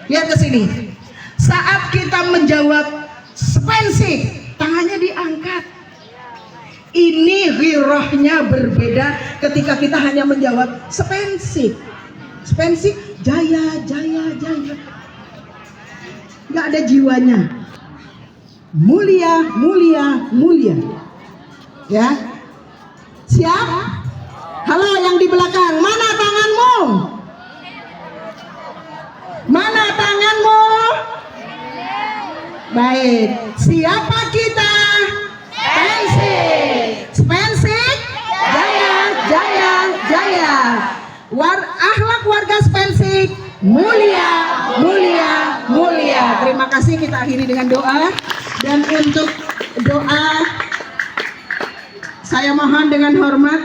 Speaker 7: Lihat ke sini. Saat kita menjawab Spensik, tangannya diangkat. Ini ghirahnya berbeda ketika kita hanya menjawab Spensik. Spensik, jaya, jaya, jaya. Nggak ada jiwanya. Mulia, mulia, mulia. Ya. Siap? Halo yang di belakang, mana tanganmu? Mana tanganmu? Baik. Siapa kita? Spensik. Spensik. Jaya, jaya, jaya. Akhlak warga Spensik mulia, mulia, mulia. Terima kasih, kita akhiri dengan doa. Dan untuk doa, saya mohon dengan hormat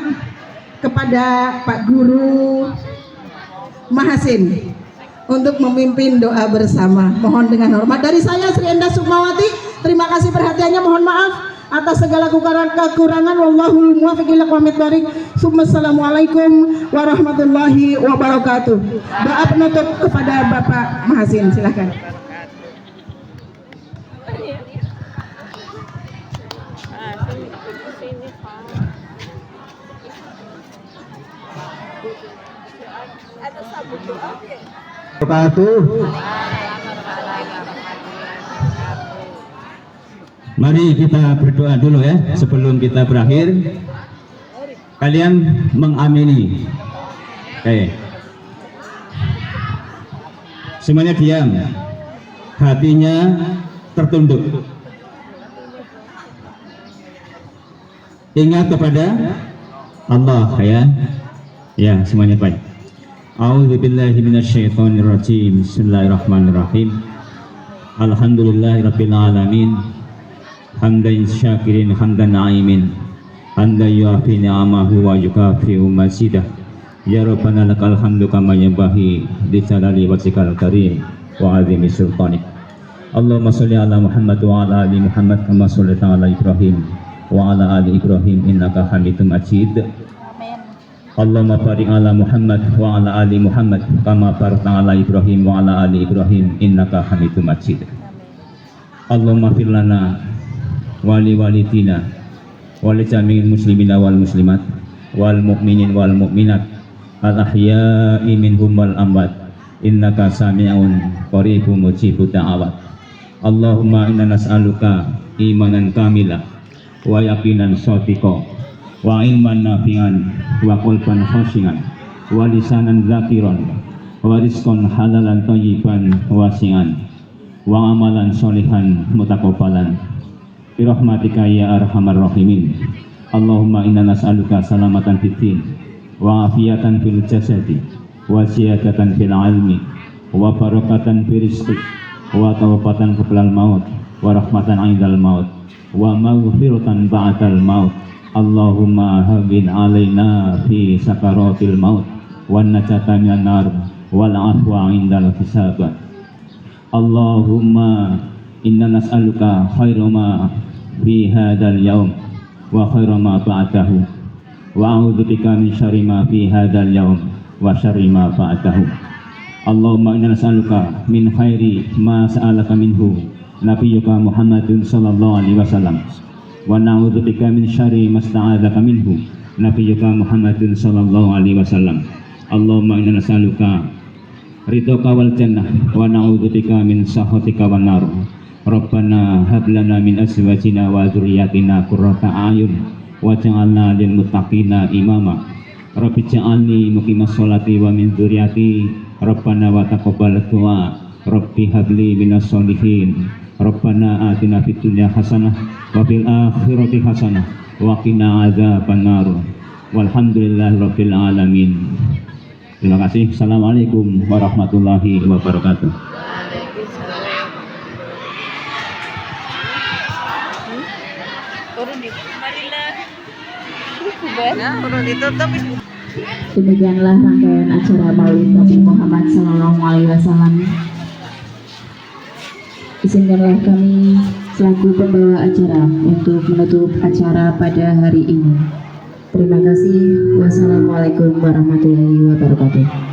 Speaker 7: kepada Pak Guru Mahasin untuk memimpin doa bersama. Mohon dengan hormat dari saya Sri Endah Sukmawati. Terima kasih perhatiannya. Mohon maaf atas segala kekurangan. Wallahul muwaffiq ila aqwamit thoriq. Assalamualaikum warahmatullahi wabarakatuh. Doa penutup kepada Bapak Mahasin, silakan.
Speaker 8: Mari kita berdoa dulu ya sebelum kita berakhir. Kalian mengamini. Oke. Semuanya diam. Hatinya tertunduk. Ingat kepada Allah ya. Ya, semuanya baik. A'udzubillahi minasyaitonirrajim. Bismillahirrahmanirrahim. Alhamdulillahirabbil alamin. Hamdan syakirin hamdan na'imin. Hamdan yuafi ni'amahu wa yukafi'u mazidah. Ya Rabbana lakal hamdu kama yanbaghi li jalali wajhikal karim wa 'azimi sultanik. Allahumma shalli ala Muhammad wa ala ali Muhammad kama shallaita ala Ibrahim wa ala ali Ibrahim innaka Hamidum Majid. Allahumma barik ala Muhammad wa ala ali Muhammad kama barakta ala Ibrahim wa ala ali Ibrahim innaka Hamidum Majid. Allahumma fir lana wali walidina wali jami'il muslimina wal muslimat wal mu'minin wal mu'minat al ahya'i minhum wal amwat innaka sami'un qaribun mujibud da'awat. Allahumma inna nas'aluka imanan kamila wa yaqinan shadiqa wa ilman nafi'an wa qalban khashi'an wa lisanan zakiran wa rizqan halalan thayyiban wasi'an wa amalan sholihan mutaqabbalan birahmatika ya arhamar rahimin. Allahumma inna nas'aluka salamatan fid din wa afiyatan fil jasadi wa ziyadatan fil ilmi wa barakatan fil rizqi wa tawbatan qablal maut wa rahmatan 'indal maut wa maghfiratan ba'dal maut. Allahumma hawwin 'alaina fi sakaratil maut wan najata minan nar wal 'afwa 'indal hisab. Allahumma inna nas'aluka khairama fi hadzal yaum wa khairama ba'dahu wa a'udzubika min syarri ma fi hadzal yaum wa syarri ma ba'dahu. Allahumma inna nas'aluka min khairi ma sa'alaka minhu nabiyyuka Muhammadun sallallahu alaihi wasallam wa na'udzubika min syarri ma sta'adzaka minhu nabiyyuka Muhammadun sallallahu alaihi wasallam. Allahumma inna nas'aluka ridhoka wal jannah wa na'udzubika min sakhatika wan nar. Rabbana hab lana min azwajina wa dzurriyyatina qurrata a'yun waj'alna lil muttaqina imama. Rabbi ja'alni muqimas sholati wa min dzurriyyati. Rabbana wa taqabbal du'a. Rabbi habli minas sholihin. Rabbana atina fid dunya hasanah wa fil akhirati hasanah wa qina adzabannar. Walhamdulillahi rabbil alamin. Terima kasih. Assalamualaikum warahmatullahi wabarakatuh.
Speaker 1: Demikianlah rangkaian acara Maulid Nabi Muhammad Sallallahu Alaihi Wasallam. Izinkanlah kami selaku pembawa acara untuk menutup acara pada hari ini. Terima kasih. Wassalamualaikum warahmatullahi wabarakatuh.